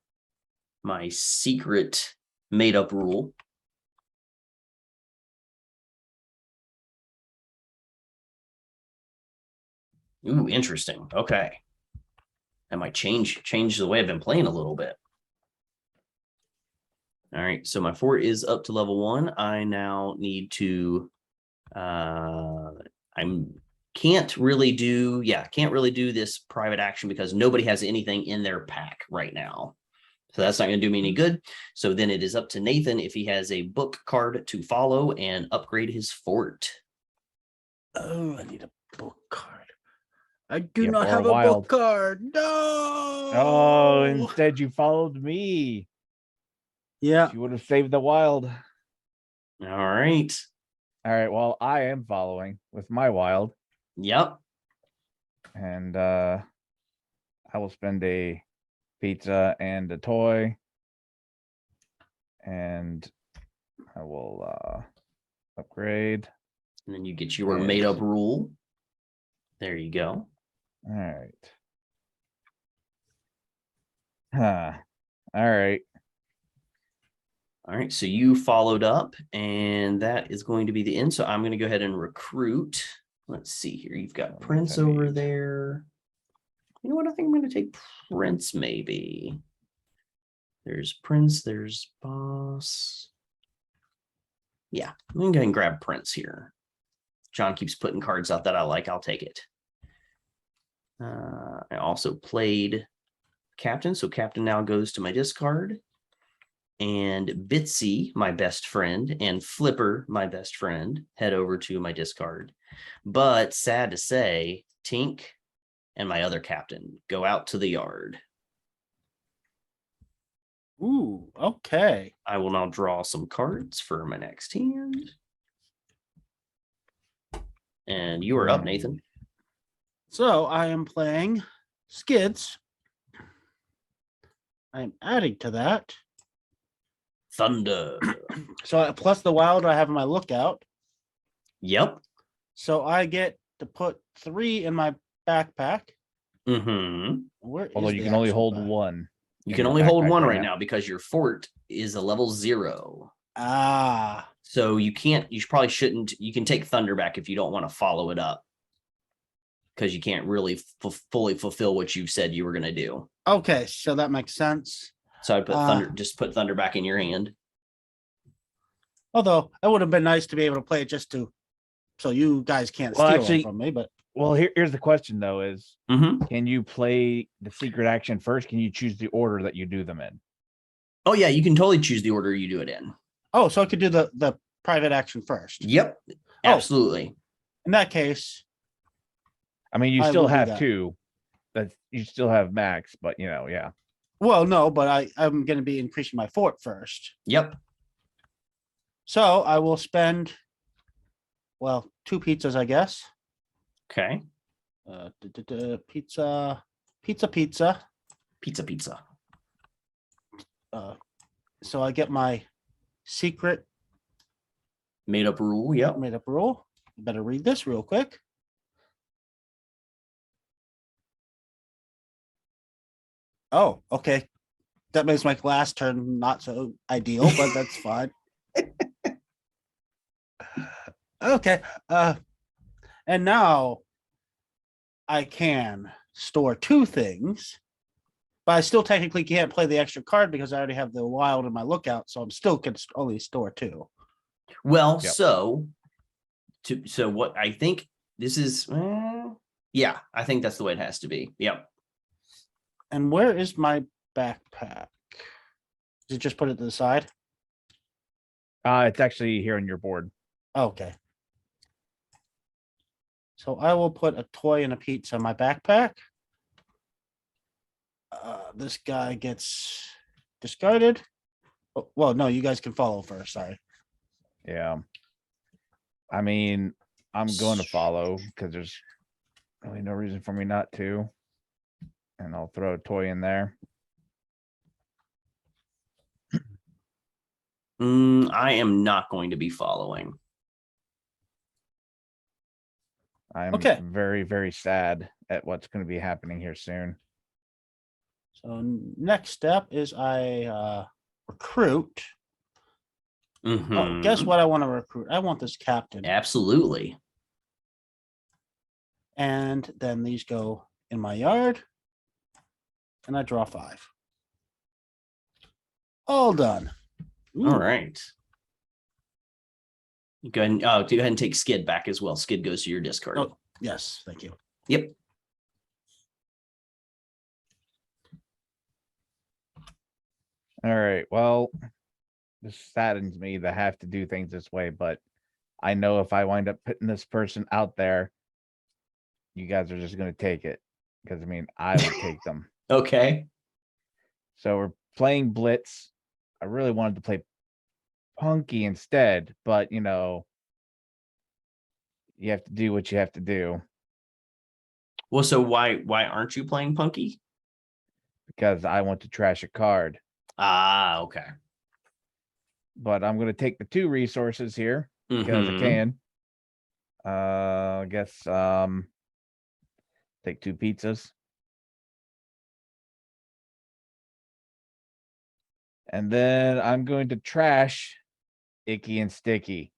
S2: my secret made-up rule. Ooh, interesting. Okay. I might change the way I've been playing a little bit. All right, so my fort is up to level 1. I now need to can't really do this private action because nobody has anything in their pack right now. So that's not going to do me any good. So then it is up to Nathan if he has a book card to follow and upgrade his fort.
S3: Oh, I need a book card. I do not have a book card. No.
S1: Oh, instead you followed me.
S3: Yeah.
S1: You would have saved the wild.
S2: All right.
S1: All right. Well, I am following with my wild.
S2: Yep.
S1: And I will spend a pizza and a toy. And I will upgrade.
S2: And then you get your made-up rule. There you go.
S1: All right. All right.
S2: All right, so you followed up, and that is going to be the end. So I'm going to go ahead and recruit. Let's see here. You've got Prince over there. You know what? I think I'm going to take Prince, maybe. There's Prince. There's Boss. Yeah, I'm going to go ahead and grab Prince here. John keeps putting cards out that I like. I'll take it. I also played Captain, so Captain now goes to my discard. And Bitsy, my best friend, and Flipper, my best friend, head over to my discard. But sad to say, Tink and my other captain go out to the yard.
S3: Ooh, okay.
S2: I will now draw some cards for my next hand. And you are up, Nathan.
S3: So I am playing Skids. I'm adding to that
S2: Thunder.
S3: So plus the wild I have in my lookout.
S2: Yep.
S3: So I get to put 3 in my backpack.
S2: Mm-hmm.
S1: Although you can only hold 1.
S2: You can only hold 1 right now because your fort is a level 0.
S3: Ah.
S2: So you probably shouldn't. You can take Thunder back if you don't want to follow it up. Because you can't really fully fulfill what you said you were going to do.
S3: Okay, so that makes sense.
S2: So I put just put Thunder back in your hand.
S3: Although it would have been nice to be able to play it so you guys can't steal it from me. But
S1: here's the question though: is
S2: mm-hmm.
S1: Can you play the secret action first? Can you choose the order that you do them in?
S2: Oh yeah, you can totally choose the order you do it in.
S3: Oh, so I could do the private action first.
S2: Yep. Absolutely.
S3: In that case,
S1: I mean, you
S3: I
S1: still
S3: will do
S1: have
S3: that.
S1: 2. That's you still have max, but yeah.
S3: well, no, but I'm going to be increasing my fort first.
S2: Yep.
S3: So I will spend, 2 pizzas, I guess.
S2: Okay.
S3: Pizza.
S2: Pizza.
S3: So I get my secret
S2: Made up rule. Yep.
S3: made up rule. Better read this real quick. Oh, okay. That makes my last turn not so ideal, but that's fine. Okay. And now I can store 2 things, but I still technically can't play the extra card because I already have the wild in my lookout, so I'm still can only store 2.
S2: Well,
S1: Yep.
S2: so what I think this is, yeah, I think that's the way it has to be. Yep.
S3: And where is my backpack? Did you just put it to the side?
S1: It's actually here on your board.
S3: Okay. So I will put a toy and a pizza in my backpack. This guy gets discarded. Oh, well, no, you guys can follow first. Sorry.
S1: Yeah. I mean, I'm going to follow because there's really no reason for me not to. And I'll throw a toy in there.
S2: I am not going to be following.
S1: I'm
S3: Okay.
S1: very, very sad at what's going to be happening here soon.
S3: So next step is I recruit. Oh, guess what I want to recruit? I want this captain.
S2: Absolutely.
S3: And then these go in my yard. And I draw 5. All done. Ooh.
S2: All right. Go ahead and take Skid back as well. Skid goes to your discard.
S3: Oh, yes, thank you.
S2: Yep.
S1: All right. Well, this saddens me to have to do things this way, but I know if I wind up putting this person out there, you guys are just going to take it. Because, I mean, I would take them.
S2: Okay.
S1: So we're playing Blitz. I really wanted to play Punky instead, but, you have to do what you have to do.
S2: Well, so why aren't you playing Punky?
S1: Because I want to trash a card.
S2: Ah, okay.
S1: But I'm going to take the 2 resources here because I can. I guess take 2 pizzas. And then I'm going to trash Icky and Sticky.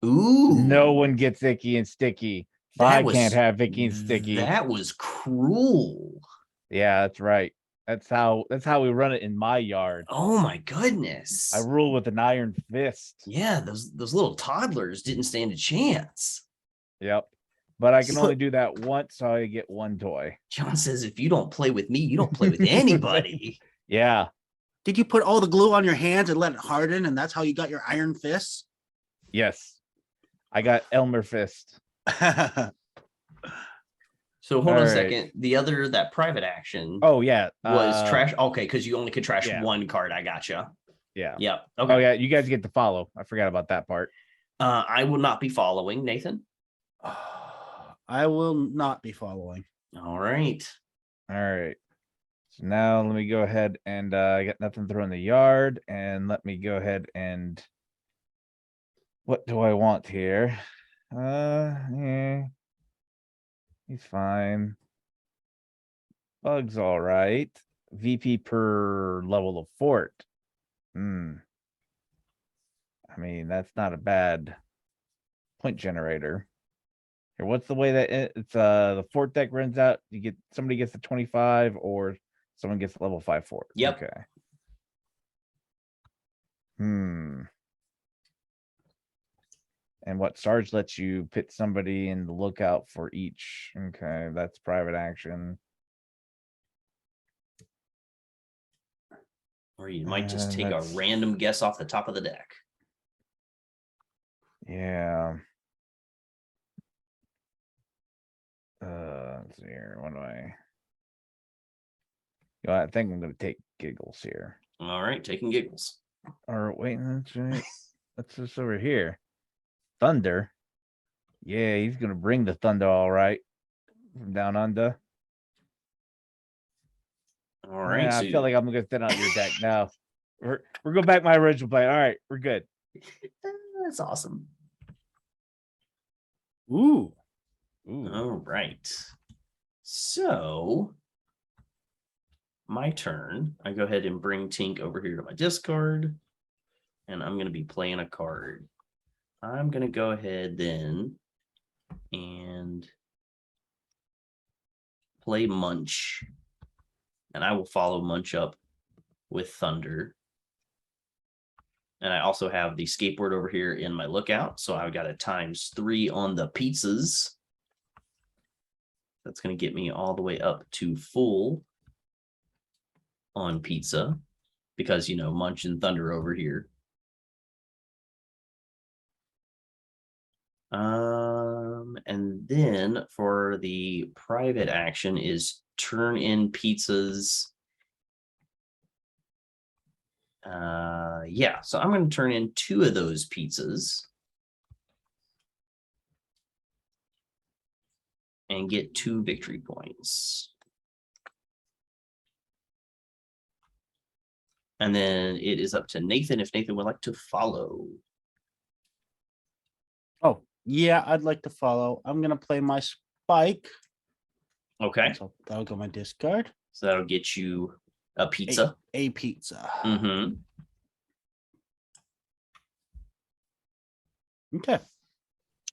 S2: Ooh.
S1: No one gets Icky and Sticky. I can't have Icky and Sticky.
S2: That was cruel.
S1: Yeah, that's right. That's how we run it in my yard.
S2: Oh my goodness.
S1: I rule with an iron fist.
S2: Yeah, those little toddlers didn't stand a chance.
S1: Yep. But I can only do that once, so I get 1 toy.
S2: John says, if you don't play with me, you don't play with anybody.
S1: Yeah.
S3: Did you put all the glue on your hands and let it harden, and that's how you got your iron fists?
S1: Yes. I got Elmer fist.
S2: So hold on a second. That private action.
S1: Oh yeah,
S2: was trash. Okay, because you only could trash 1 card. I gotcha.
S1: Yeah.
S2: Yep. Okay.
S1: Oh yeah, you guys get to follow. I forgot about that part.
S2: I will not be following, Nathan.
S3: I will not be following.
S2: All right.
S1: All right. So now let me go ahead and I got nothing to throw in the yard, and let me go ahead and what do I want here? Yeah. He's fine. Bug's all right. VP per level of fort. I mean, that's not a bad point generator. Here, what's the way that it's the fort deck runs out? Somebody gets the 25 or someone gets the level 5 fort.
S2: Yep.
S1: Okay. And what Sarge lets you pit somebody in the lookout for each. Okay, that's private action.
S2: Or you might just take a random guess off the top of the deck.
S1: Yeah. Let's see here. What do I? You know, I think I'm gonna take giggles here.
S2: All right, taking giggles.
S1: Or wait, that's right. What's this over here? Thunder. Yeah, he's gonna bring the thunder, all right, from down under.
S2: All right,
S1: Yeah,
S2: so
S1: I feel like I'm gonna thin out your deck now. We're going back to my original plan. All right, we're good.
S2: that's awesome.
S3: Ooh.
S2: All right. So my turn. I go ahead and bring Tink over here to my discard. And I'm going to be playing a card. I'm going to go ahead then and play Munch. And I will follow Munch up with Thunder. And I also have the skateboard over here in my lookout. So I've got a ×3 on the pizzas. That's going to get me all the way up to full on pizza. Because, you know, Munch and Thunder over here. And then for the private action is turn in pizzas. Yeah, so I'm going to turn in 2 of those pizzas and get 2 victory points. And then it is up to Nathan if Nathan would like to follow.
S3: Oh, yeah, I'd like to follow. I'm gonna play my spike.
S2: Okay,
S3: So that'll go my discard.
S2: so that'll get you a pizza.
S3: A pizza.
S2: Mm-hmm.
S3: Okay.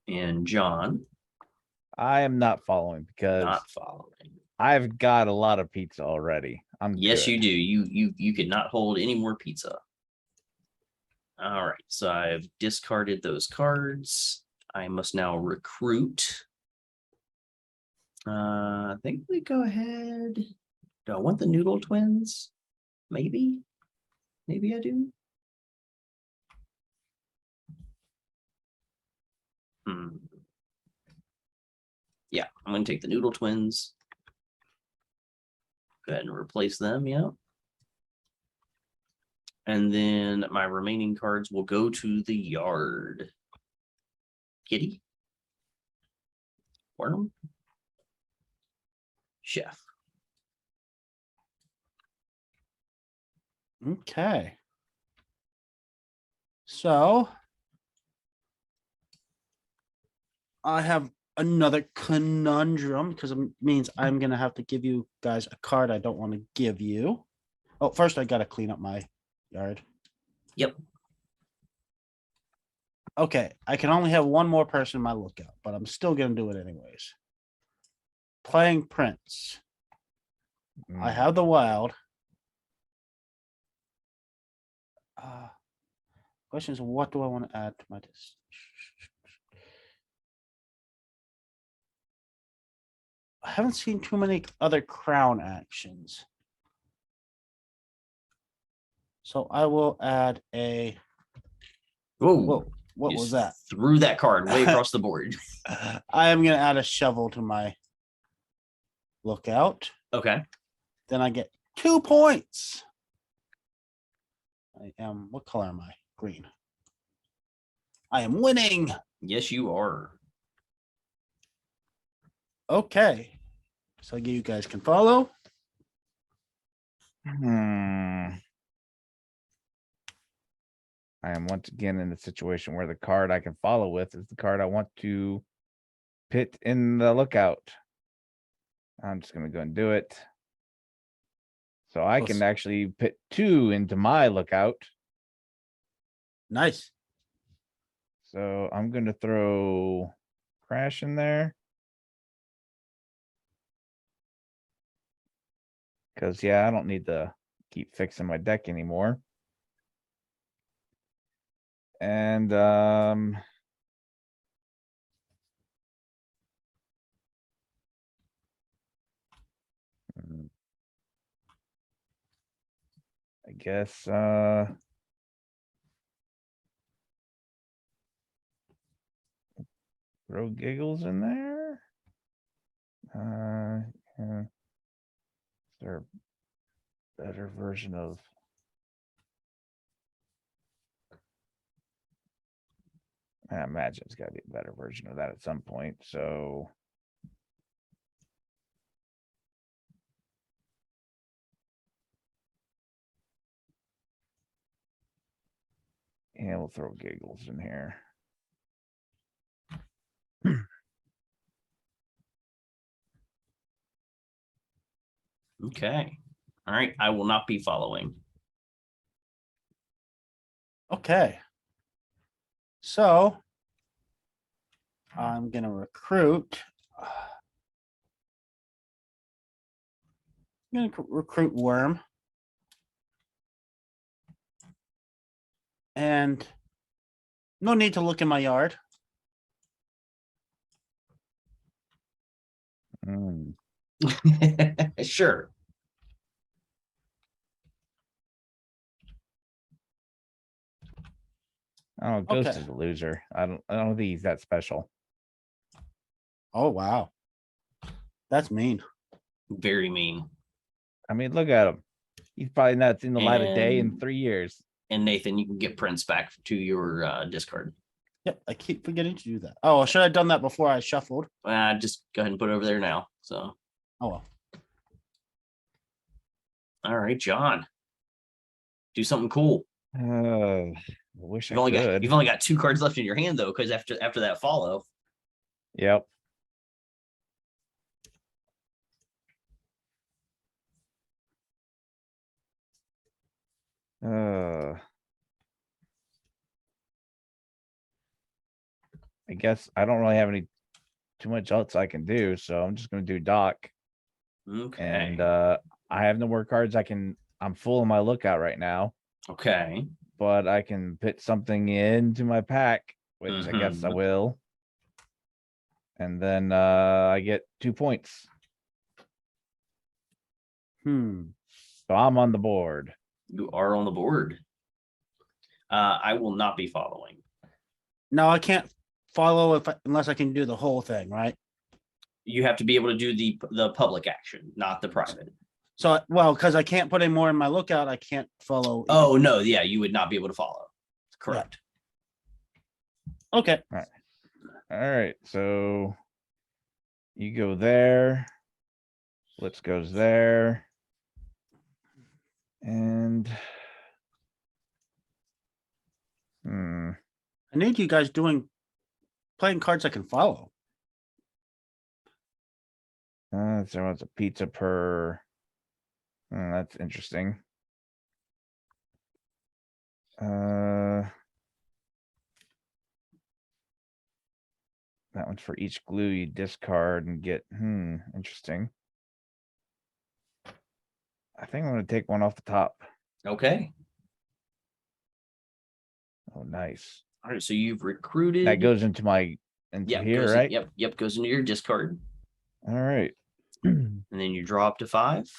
S2: And John,
S1: I am not following because
S2: not following.
S1: I've got a lot of pizza already.
S2: Yes,
S1: good.
S2: you do. You could not hold any more pizza. All right, so I've discarded those cards. I must now recruit. I think we go ahead. Do I want the Noodle Twins? Maybe. Maybe I do. Yeah, I'm going to take the Noodle Twins. Go ahead and replace them, yeah. And then my remaining cards will go to the yard. Kitty. Worm. Chef.
S3: Okay. So I have another conundrum because it means I'm gonna have to give you guys a card I don't want to give you. Oh, first I gotta clean up my yard.
S2: Yep.
S3: Okay, I can only have one more person in my lookout, but I'm still gonna do it anyways. Playing Prince. I have the wild. Question is, what do I want to add to my list? I haven't seen too many other crown actions. So I will add a.
S2: Whoa.
S3: What was that?
S2: Threw that card way across the board.
S3: I am going to add a shovel to my lookout.
S2: Okay.
S3: Then I get 2 points. I am. What color am I? Green. I am winning.
S2: Yes, you are.
S3: Okay. So you guys can follow.
S1: I am once again in the situation where the card I can follow with is the card I want to pit in the lookout. I'm just going to go and do it. So I can actually pit 2 into my lookout.
S3: Nice.
S1: So I'm going to throw Crash in there. Because, yeah, I don't need to keep fixing my deck anymore. And I guess throw Giggles in there. Yeah. Is there a better version of? I imagine it's got to be a better version of that at some point. So. Yeah, we'll throw giggles in here.
S2: Okay. All right. I will not be following.
S3: Okay. So I'm gonna recruit. I'm gonna recruit Worm. And no need to look in my yard.
S1: Mm.
S2: Sure.
S1: Oh, Ghost
S3: Okay.
S1: is a loser. I don't think he's that special.
S3: Oh wow. That's mean.
S2: Very mean.
S1: I mean, look at him. He's probably not seen the light of day in
S2: And-
S1: 3 years.
S2: And Nathan, you can get Prince back to your discard.
S3: Yep, I keep forgetting to do that. Oh, should I have done that before I shuffled?
S2: Just go ahead and put it over there now. So,
S3: Oh well.
S2: all right, John. Do something cool.
S1: I wish
S2: You've
S1: I
S2: only
S1: could.
S2: you've only got 2 cards left in your hand though, because after that follow.
S1: Yep. I guess I don't really have too much else I can do, so I'm just gonna do Doc.
S2: Okay.
S1: And I have no more cards. I'm full of my lookout right now,
S2: Okay.
S1: but I can put something into my pack, which I guess I
S2: Mhm.
S1: will. And then I get 2 points. So I'm on the board.
S2: You are on the board. I will not be following.
S3: No, I can't follow unless I can do the whole thing, right?
S2: You have to be able to do the public action, not the private.
S3: So, well, because I can't put any more in my lookout, I can't follow.
S2: Oh no, yeah, you would not be able to follow. Correct.
S3: Okay.
S1: All right. So you go there. Blitz goes there. And
S3: I need you guys playing cards I can follow.
S1: so it's a pizza per. That's interesting. That one's for each glue you discard and get. Interesting. I think I'm gonna take one off the top.
S2: Okay.
S1: Oh, nice.
S2: All right. So you've recruited.
S1: That goes into here, right?
S2: Yep. Goes into your discard.
S1: All right.
S2: And then you draw up to 5.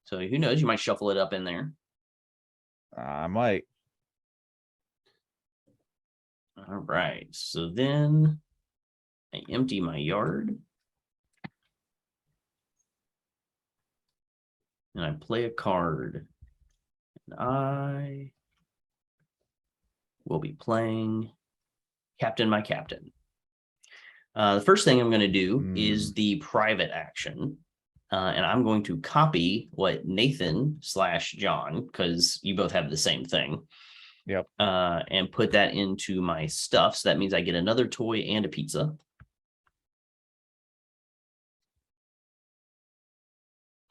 S2: So who knows? You might shuffle it up in there.
S1: I might.
S2: All right. So then I empty my yard. And I play a card. And I will be playing Captain My Captain. The first thing I'm going to do is the private action. And I'm going to copy what Nathan / John, because you both have the same thing.
S1: Yep.
S2: And put that into my stuff. So that means I get another toy and a pizza.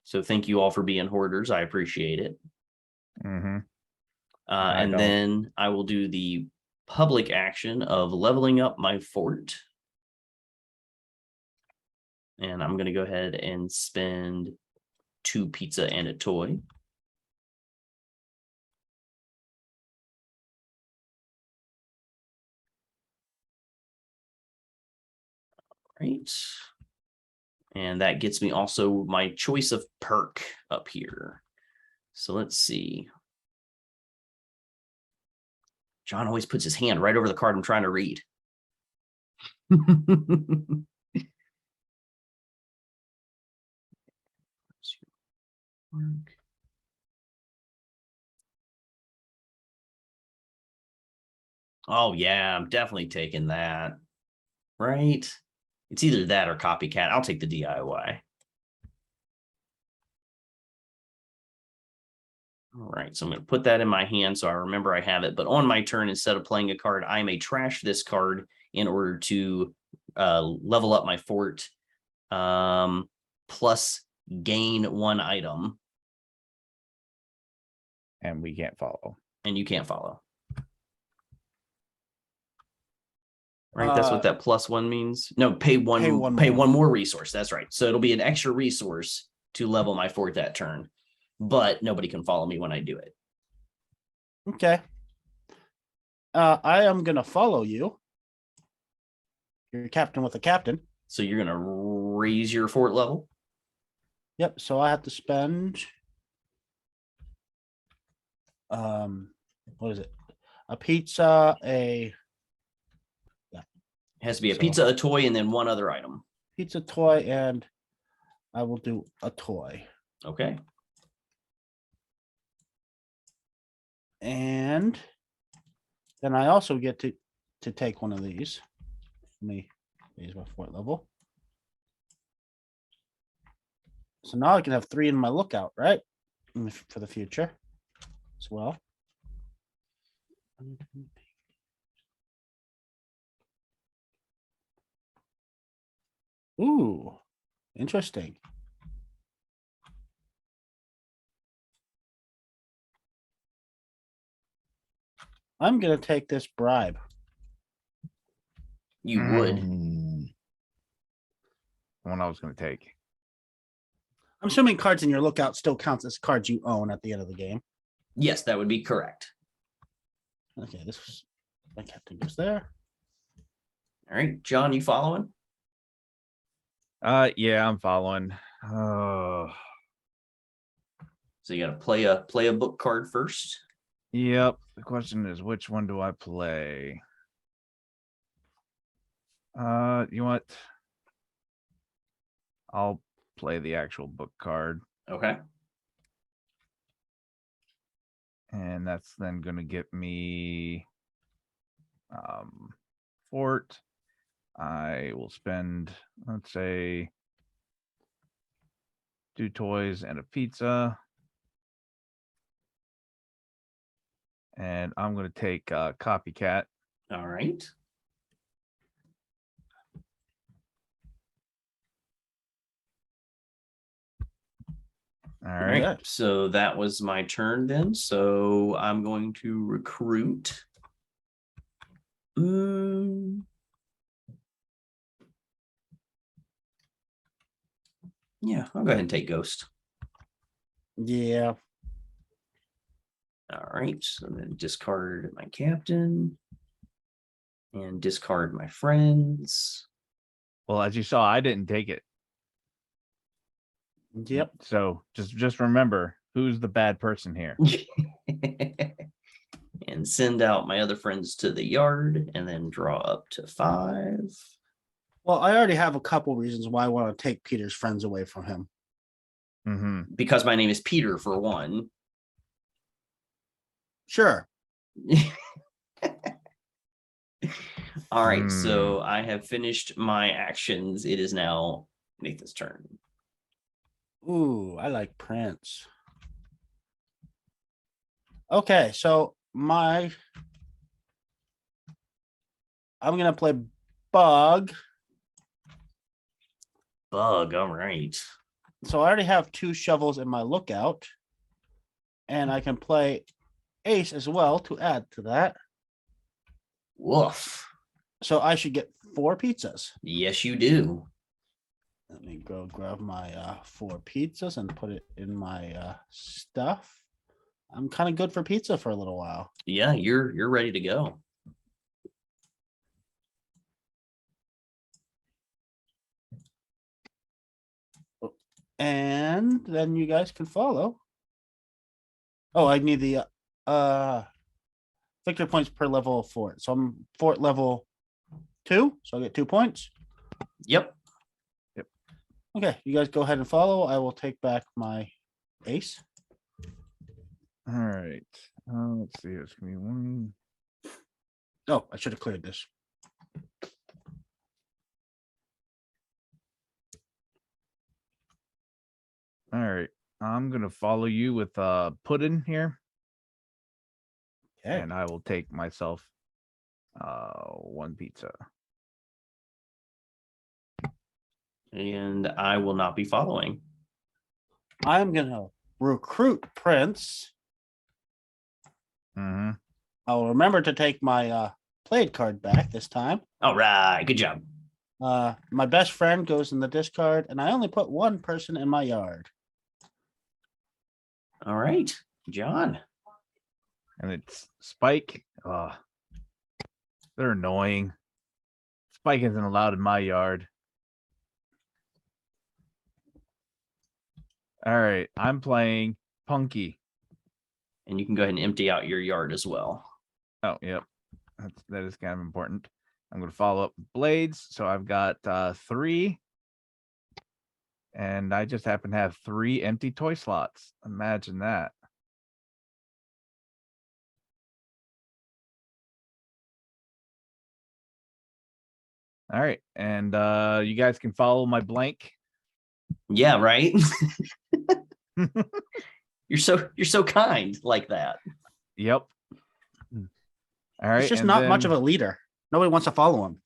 S2: So thank you all for being hoarders. I appreciate it. And then I will do the public action of leveling up my fort. And I'm going to go ahead and spend 2 pizza and a toy. Right. And that gets me also my choice of perk up here. So let's see. John always puts his hand right over the card I'm trying to read. Oh yeah, I'm definitely taking that. Right? It's either that or copycat. I'll take the DIY. All right, so I'm going to put that in my hand so I remember I have it. But on my turn, instead of playing a card, I may trash this card in order to level up my fort, plus gain 1 item.
S1: And we can't follow.
S2: And you can't follow. Right, that's what that +1 means. No, pay one more resource. That's right. So it'll be an extra resource to level my fort that turn, but nobody can follow me when I do it.
S3: Okay. I am gonna follow you. You're a captain with a captain.
S2: So you're gonna raise your fort level.
S3: Yep. So I have to spend. What is it? A pizza, a.
S2: It has to be a pizza, a toy, and then 1 other item.
S3: Pizza, toy, and I will do a toy.
S2: Okay.
S3: And then I also get to take one of these. Let me raise my fort level. So now I can have 3 in my lookout, right? For the future as well. Ooh, interesting. I'm gonna take this bribe.
S2: You would.
S1: One I was going to take.
S3: I'm assuming cards in your lookout still counts as cards you own at the end of the game.
S2: Yes, that would be correct.
S3: Okay, this my captain goes there.
S2: All right, John, you following?
S1: Yeah, I'm following.
S2: So you got to play a book card first.
S1: Yep. The question is, which one do I play? You know what? I'll play the actual book card.
S2: Okay.
S1: And that's then going to get me fort. I will spend, let's say, 2 toys and a pizza. And I'm going to take copycat.
S2: All right.
S1: All right.
S2: So that was my turn then. So I'm going to recruit. Yeah, I'll go ahead and take Ghost.
S3: Yeah.
S2: All right, so then discard my captain and discard my friends.
S1: Well, as you saw, I didn't take it.
S3: Yep.
S1: So just remember who's the bad person here.
S2: And send out my other friends to the yard and then draw up to 5.
S3: Well, I already have a couple reasons why I want to take Peter's friends away from him.
S2: Because my name is Peter, for one.
S3: Sure.
S2: All right, so I have finished my actions. It is now Nathan's turn.
S3: Ooh, I like Prince. Okay, so I'm gonna play Bug.
S2: Bug, all right.
S3: So I already have 2 shovels in my lookout. And I can play Ace as well to add to that.
S2: Woof.
S3: So I should get 4 pizzas.
S2: Yes, you do.
S3: Let me go grab my 4 pizzas and put it in my stuff. I'm kind of good for pizza for a little while.
S2: Yeah, you're ready to go.
S3: And then you guys can follow. Oh, I need the victory points per level of fort. So I'm fort level 2, so I get 2 points.
S2: Yep.
S3: Okay, you guys go ahead and follow. I will take back my ace.
S1: All right. Let's see. It's gonna be 1.
S3: Oh, I should have cleared this.
S1: All right. I'm gonna follow you with pudding here.
S3: Okay.
S1: And I will take myself 1 pizza.
S2: And I will not be following.
S3: I'm gonna recruit Prince.
S1: Mm-hmm.
S3: I'll remember to take my played card back this time.
S2: All right. Good job.
S3: My best friend goes in the discard, and I only put 1 person in my yard.
S2: All right, John.
S1: And it's Spike. They're annoying. Spike isn't allowed in my yard. All right, I'm playing Punky.
S2: And you can go ahead and empty out your yard as well.
S1: Oh, yep. That is kind of important. I'm going to follow up with Blades. So I've got 3. And I just happen to have 3 empty toy slots. Imagine that. All right. And you guys can follow my blank.
S2: Yeah, right. You're so kind like that.
S1: Yep. All right.
S3: He's just not much of a leader. Nobody wants to follow him.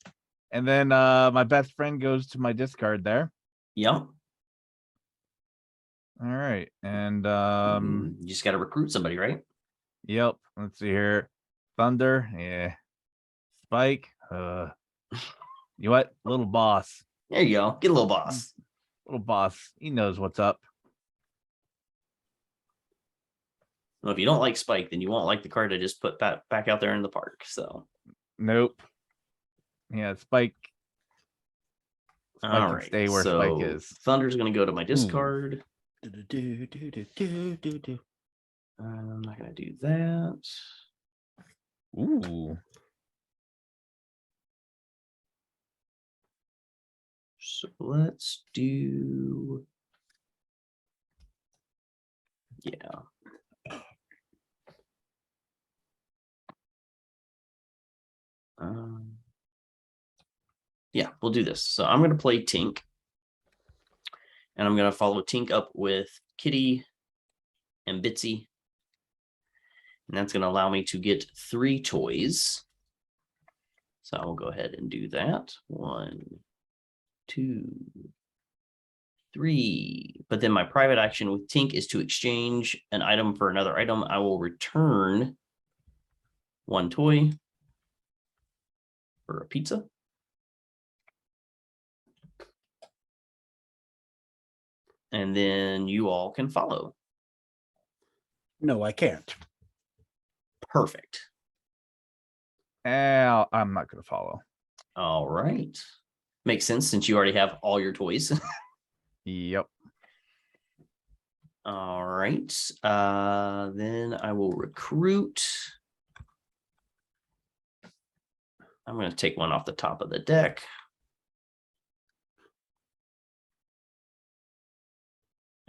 S1: And then my best friend goes to my discard there.
S2: Yep.
S1: All right. And
S2: you just got to recruit somebody, right?
S1: Yep. Let's see here. Thunder. Yeah. Spike. You what? Little boss.
S2: There you go. Get a little boss.
S1: Little boss. He knows what's up.
S2: Well, if you don't like Spike, then you won't like the card I just put back out there in the park. So
S1: nope. Yeah, Spike.
S2: All right.
S1: Stay where Spike is.
S2: Thunder's going to go to my discard.
S3: Do.
S2: I'm not going to do that.
S1: Ooh.
S2: So let's do. Yeah. Yeah, we'll do this. So I'm going to play Tink. And I'm going to follow Tink up with Kitty and Bitsy. And that's going to allow me to get 3 toys. So I will go ahead and do that. 1, 2, 3. But then my private action with Tink is to exchange an item for another item. I will return 1 toy for a pizza. And then you all can follow.
S3: No, I can't.
S2: Perfect.
S1: I'm not going to follow.
S2: All right. Makes sense since you already have all your toys.
S1: Yep.
S2: All right. Then I will recruit. I'm going to take 1 off the top of the deck.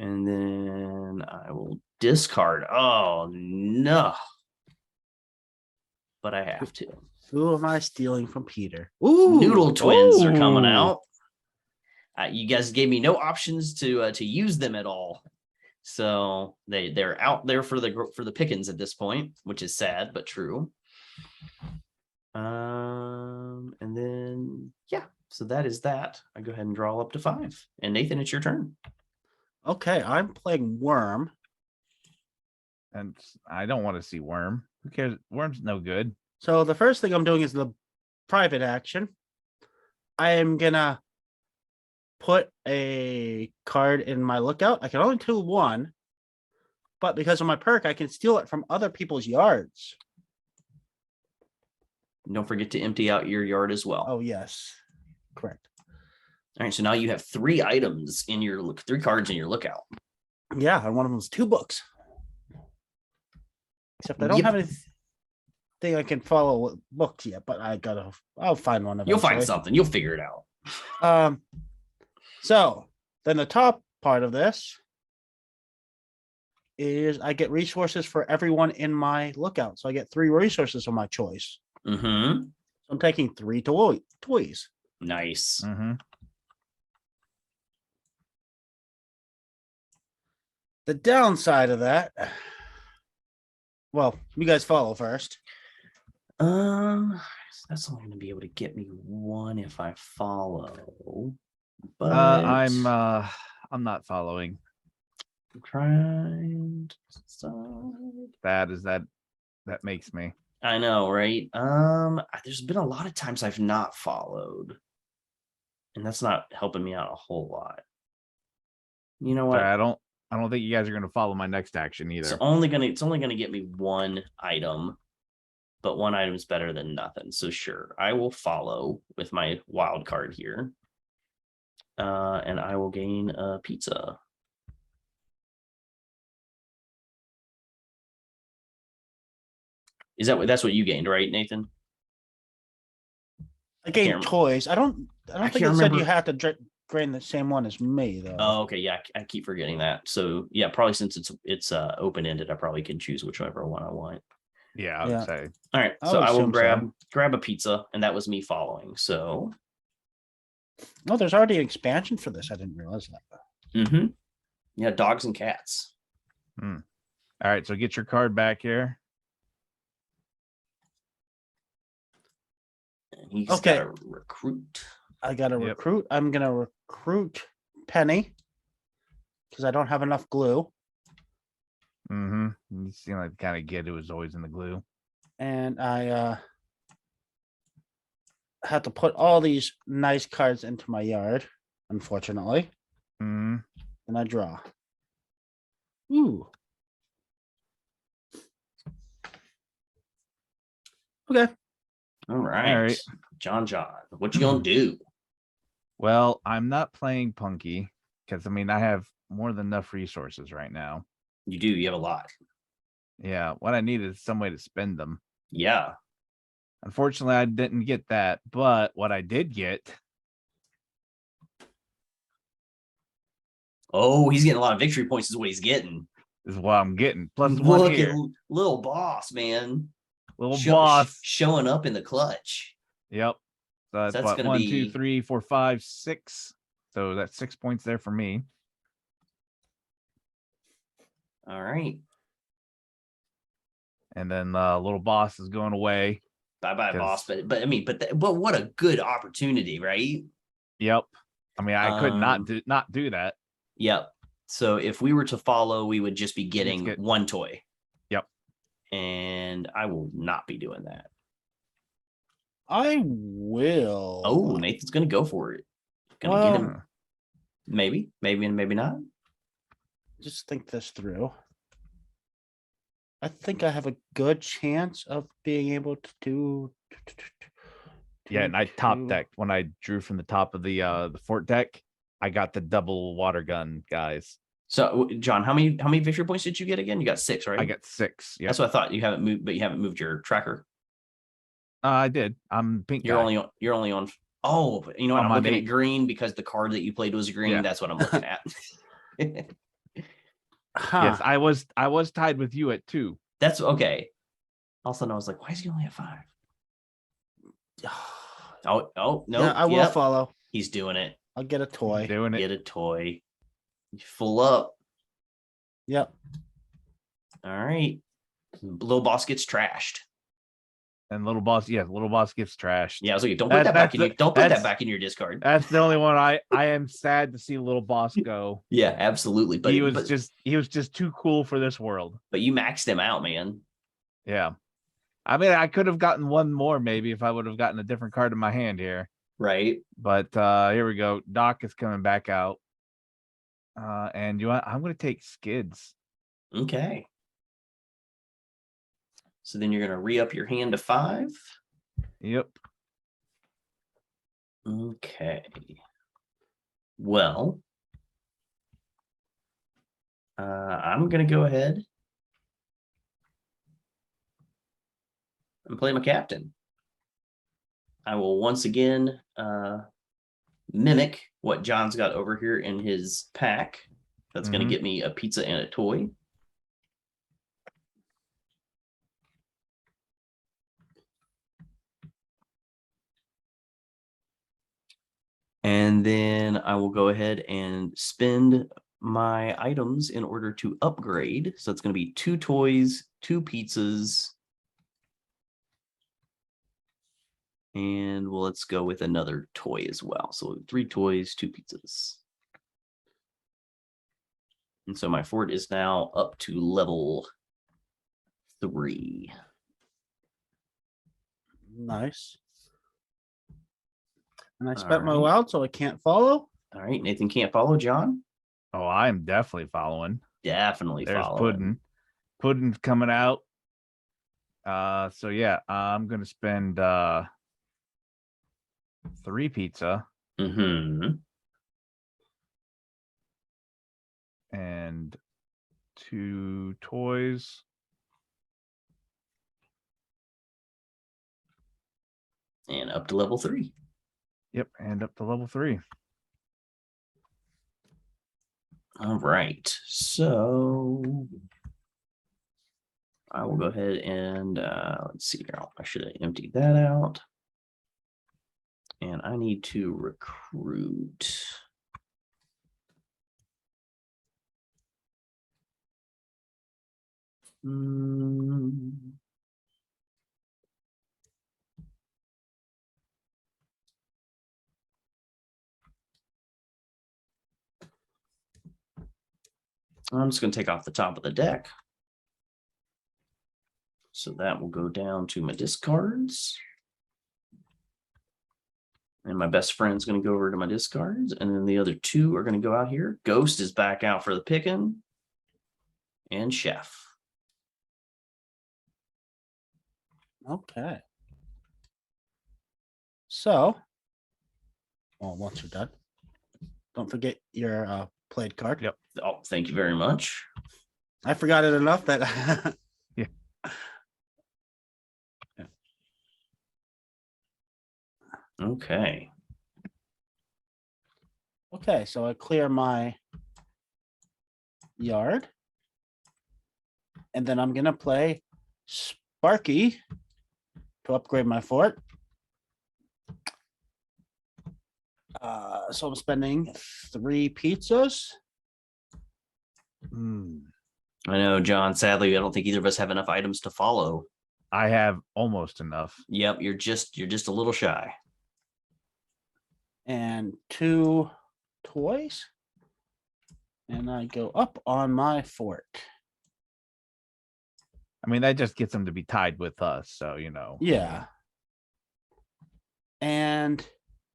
S2: And then I will discard. Oh, no. But I have to.
S3: Who am I stealing from Peter?
S2: Ooh, Noodle Twins are coming out. You guys gave me no options to use them at all. So they're out there for the pickings at this point, which is sad, but true. And then, yeah, so that is that. I go ahead and draw up to 5. And Nathan, it's your turn.
S3: Okay, I'm playing Worm.
S1: And I don't want to see Worm. Who cares? Worm's no good.
S3: So the first thing I'm doing is the private action. I am gonna put a card in my lookout. I can only do 1, but because of my perk, I can steal it from other people's yards.
S2: And don't forget to empty out your yard as well.
S3: Oh, yes. Correct.
S2: All right, so now you have 3 items in your 3 cards in your lookout.
S3: Yeah, and one of them is 2 books. Except I don't have any. think I can follow books yet, but I'll find one eventually.
S2: You'll find something. You'll figure it out.
S3: So then the top part of this is I get resources for everyone in my lookout. So I get 3 resources of my choice.
S2: Mm-hmm.
S3: So I'm taking 3 toys.
S2: Nice.
S1: Mm-hmm.
S3: The downside of that, well, you guys follow first.
S2: That's only going to be able to get me 1 if I follow. But
S1: I'm not following.
S2: I'm trying to decide.
S1: That makes me.
S2: I know, right? There's been a lot of times I've not followed, and that's not helping me out a whole lot. You know what?
S1: Sorry, I don't think you guys are gonna follow my next action either.
S2: It's only gonna get me 1 item, but 1 item is better than nothing. So sure, I will follow with my wild card here. And I will gain a pizza. That's what you gained, right, Nathan?
S3: I gained toys. I don't think it said you have to gain the same one as me though.
S2: Oh, okay. Yeah, I keep forgetting that. So yeah, probably since it's open-ended, I probably can choose whichever one I want.
S1: Yeah, I would say.
S2: All right. So I will grab a pizza, and that was me following. So
S3: oh, there's already an expansion for this. I didn't realize that.
S2: Yeah, dogs and cats.
S1: All right, so get your card back here.
S2: And he's got to recruit.
S3: I got to recruit. I'm gonna recruit Penny because I don't have enough glue.
S1: You seem like the kind of kid who was always in the glue.
S3: And I had to put all these nice cards into my yard, unfortunately. And I draw. Ooh. Okay.
S2: All right. John, what you gonna do?
S1: Well, I'm not playing Punky because I have more than enough resources right now.
S2: You do. You have a lot.
S1: Yeah. What I need is some way to spend them.
S2: Yeah.
S1: Unfortunately, I didn't get that, but what I did get.
S2: Oh, he's getting a lot of victory points is what he's getting.
S1: Is what I'm getting. Plus
S2: look at little boss, man.
S1: Boss
S2: showing up in the clutch.
S1: Yep. So that's what, 1, 2, 3, 4, 5, 6. So that's 6 points there for me.
S2: All right.
S1: And then little boss is going away.
S2: Bye, boss. But what a good opportunity, right?
S1: Yep. I could not do that.
S2: Yep. So if we were to follow, we would just be getting 1 toy.
S1: Yep.
S2: And I will not be doing that.
S3: I will.
S2: Oh, Nathan's gonna go for it. Gonna get him. Maybe, and maybe not.
S3: Just think this through. I think I have a good chance of being able to do.
S1: Yeah, and I top decked when I drew from the top of the fort deck. I got the double water gun guys.
S2: So, John, how many victory points did you get again? You got 6, right?
S1: I got 6. Yeah,
S2: that's what I thought. You haven't moved, but you haven't moved your tracker.
S1: I did. I'm pink.
S2: You're only on. Oh, you know what? I'm looking at green because the card that you played was green. Yeah. That's what I'm looking at.
S1: Yes, I was tied with you at 2.
S2: That's okay. All of a sudden, I was like, why is he only at 5? Oh no!
S3: Yeah, I will follow.
S2: He's doing it.
S3: I'll get a toy.
S2: Get a toy. Full up.
S3: Yep.
S2: All right. Little boss gets trashed.
S1: And little boss gets trashed.
S2: Yeah, I was like, don't put that back in your discard.
S1: That's the only one I am sad to see little boss go.
S2: Yeah, absolutely. But
S1: he was just too cool for this world.
S2: But you maxed him out, man.
S1: Yeah. I could have gotten 1 more maybe if I would have gotten a different card in my hand here.
S2: Right.
S1: But here we go. Doc is coming back out. And I'm going to take Skids.
S2: Okay. So then you're going to re-up your hand to 5.
S1: Yep.
S2: Okay. Well, I'm going to go ahead. and play my captain. I will once again mimic what John's got over here in his pack. That's going to get me a pizza and a toy. And then I will go ahead and spend my items in order to upgrade. So it's going to be 2 toys, 2 pizzas. And well, let's go with another toy as well. So 3 toys, 2 pizzas. And so my fort is now up to level 3.
S3: Nice. And I spent my wild, so I can't follow.
S2: All right, Nathan can't follow John.
S1: Oh, I'm definitely following.
S2: Definitely
S1: There's
S2: following.
S1: Puddin'. Puddin's coming out. So yeah, I'm gonna spend 3 pizza. And 2 toys.
S2: And up to level 3.
S1: Yep, and up to level 3.
S2: All right, so I will go ahead and let's see here. I should have emptied that out. And I need to recruit. I'm just going to take off the top of the deck. So that will go down to my discards. And my best friend's going to go over to my discards. And then the other 2 are going to go out here. Ghost is back out for the picking. And Chef.
S3: Okay. So, well, once you're done, don't forget your played card.
S1: Yep.
S2: Oh, thank you very much.
S3: I forgot it enough that
S1: Yeah.
S2: Okay.
S3: Okay, so I clear my yard. And then I'm gonna play Sparky to upgrade my fort. So I'm spending 3 pizzas.
S2: I know, John. Sadly, I don't think either of us have enough items to follow.
S1: I have almost enough.
S2: Yep, you're just a little shy.
S3: And 2 toys. And I go up on my fort.
S1: I mean, that just gets them to be tied with us. So, you know.
S3: Yeah. And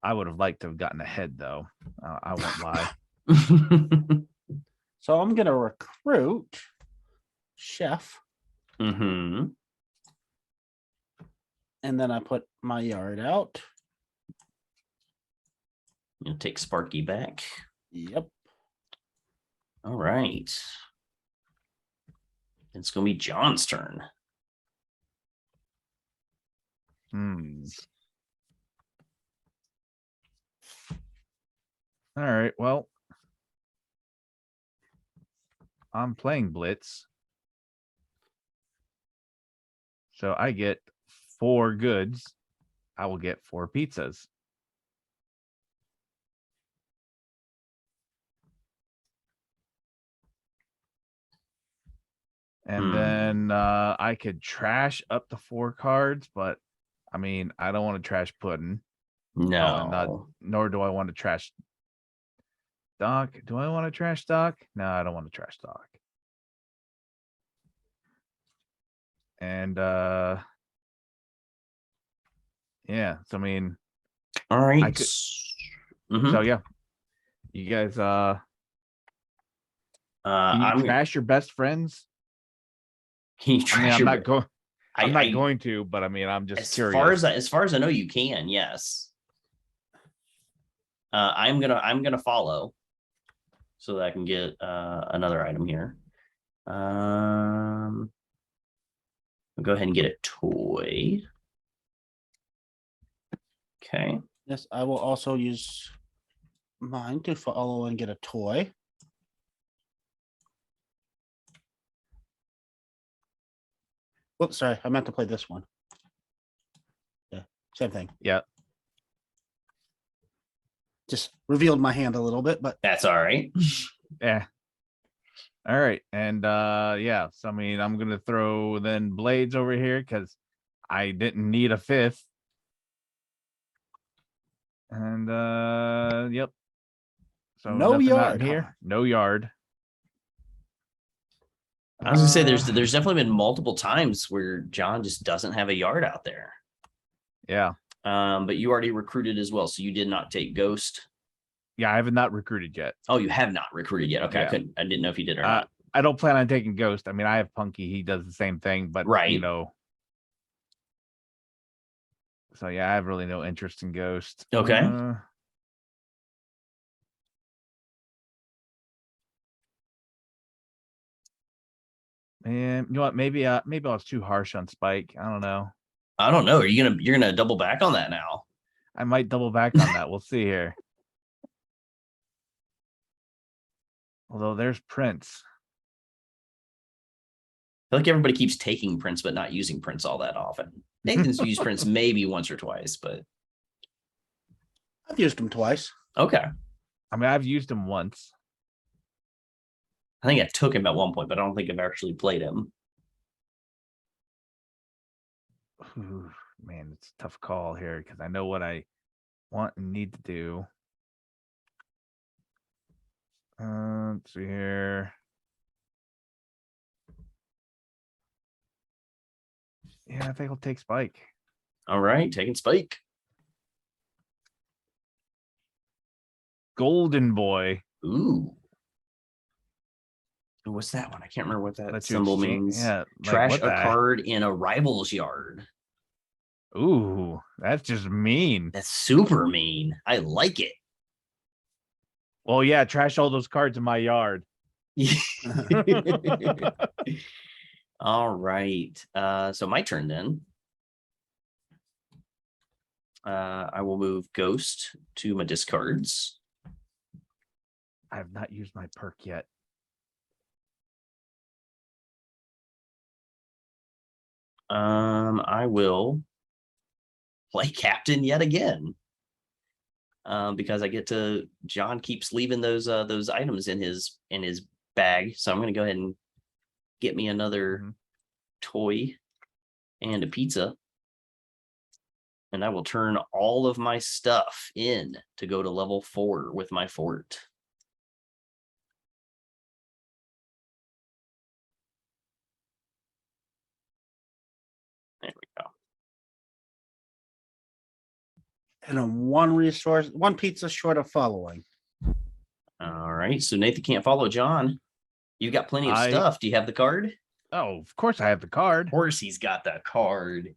S1: I would have liked to have gotten ahead, though. I won't lie.
S3: So I'm going to recruit Chef.
S2: Mm-hmm.
S3: And then I put my yard out.
S2: You'll take Sparky back.
S3: Yep.
S2: All right. It's going to be John's turn.
S1: All right, well, I'm playing Blitz. So I get 4 goods. I will get 4 pizzas. And then I could trash up to 4 cards, but I mean, I don't want to trash Puddin'.
S2: No.
S1: Nor do I want to trash Doc. Do I want to trash Doc? No, I don't want to trash Doc. And yeah, so I mean,
S2: all right.
S1: I could, So yeah, you guys can you trash your best friends?
S2: Can you trash
S1: I'm not going to, but I mean, I'm just curious.
S2: As far as I know, you can. Yes. I'm gonna follow, so that I can get another item here. I'll go ahead and get a toy. Okay.
S3: Yes, I will also use mine to follow and get a toy. Whoops, sorry, I meant to play this one. Yeah, same thing.
S1: Yeah.
S3: Just revealed my hand a little bit, but
S2: That's all right.
S1: Yeah. All right. And yeah, so I mean I'm gonna throw then blades over here because I didn't need a fifth. And yep. So
S3: no
S1: nothing out
S3: yard
S1: in here.
S3: huh?
S1: No yard.
S2: I was gonna say there's definitely been multiple times where John just doesn't have a yard out there.
S1: Yeah.
S2: But you already recruited as well, so you did not take Ghost.
S1: Yeah, I have not recruited yet.
S2: Oh, you have not recruited yet. Okay,
S1: Yeah.
S2: I didn't know if you did or not.
S1: I don't plan on taking Ghost. I mean, I have Punky. He does the same thing, but
S2: Right.
S1: you know. So yeah, I have really no interest in Ghost.
S2: Okay.
S1: And you know what? Maybe I was too harsh on Spike. I don't know.
S2: I don't know. You're gonna double back on that now?
S1: I might double back on that. We'll see here. Although there's Prince.
S2: I feel like everybody keeps taking Prince, but not using Prince all that often. Nathan's used Prince maybe once or twice, but
S3: I've used them twice.
S2: okay.
S1: I mean, I've used him once.
S2: I think I took him at one point, but I don't think I've actually played him.
S1: Ooh, man, it's a tough call here because I know what I want and need to do. Let's see here. Yeah, I think I'll take Spike.
S2: All right, taking Spike.
S1: Golden Boy.
S2: Ooh. What's that one? I can't remember what that
S1: Let you
S2: symbol
S1: exchange-
S2: means.
S1: Yeah, like,
S2: Trash
S1: what
S2: a
S1: the-
S2: card in a rival's yard.
S1: Ooh, that's just mean.
S2: That's super mean. I like it.
S1: Well, yeah, trash all those cards in my yard.
S2: All right. So my turn then. I will move Ghost to my discards.
S1: I have not used my perk yet.
S2: I will play captain yet again. Because I get to John keeps leaving those items in his bag. So I'm gonna go ahead and get me another toy and a pizza. And I will turn all of my stuff in to go to level 4 with my fort. There we go.
S3: And a one pizza short of following.
S2: All right. So Nathan can't follow John. You've got plenty of stuff. Do you have the card?
S1: Oh, of course I have the card.
S2: Of course he's got the card.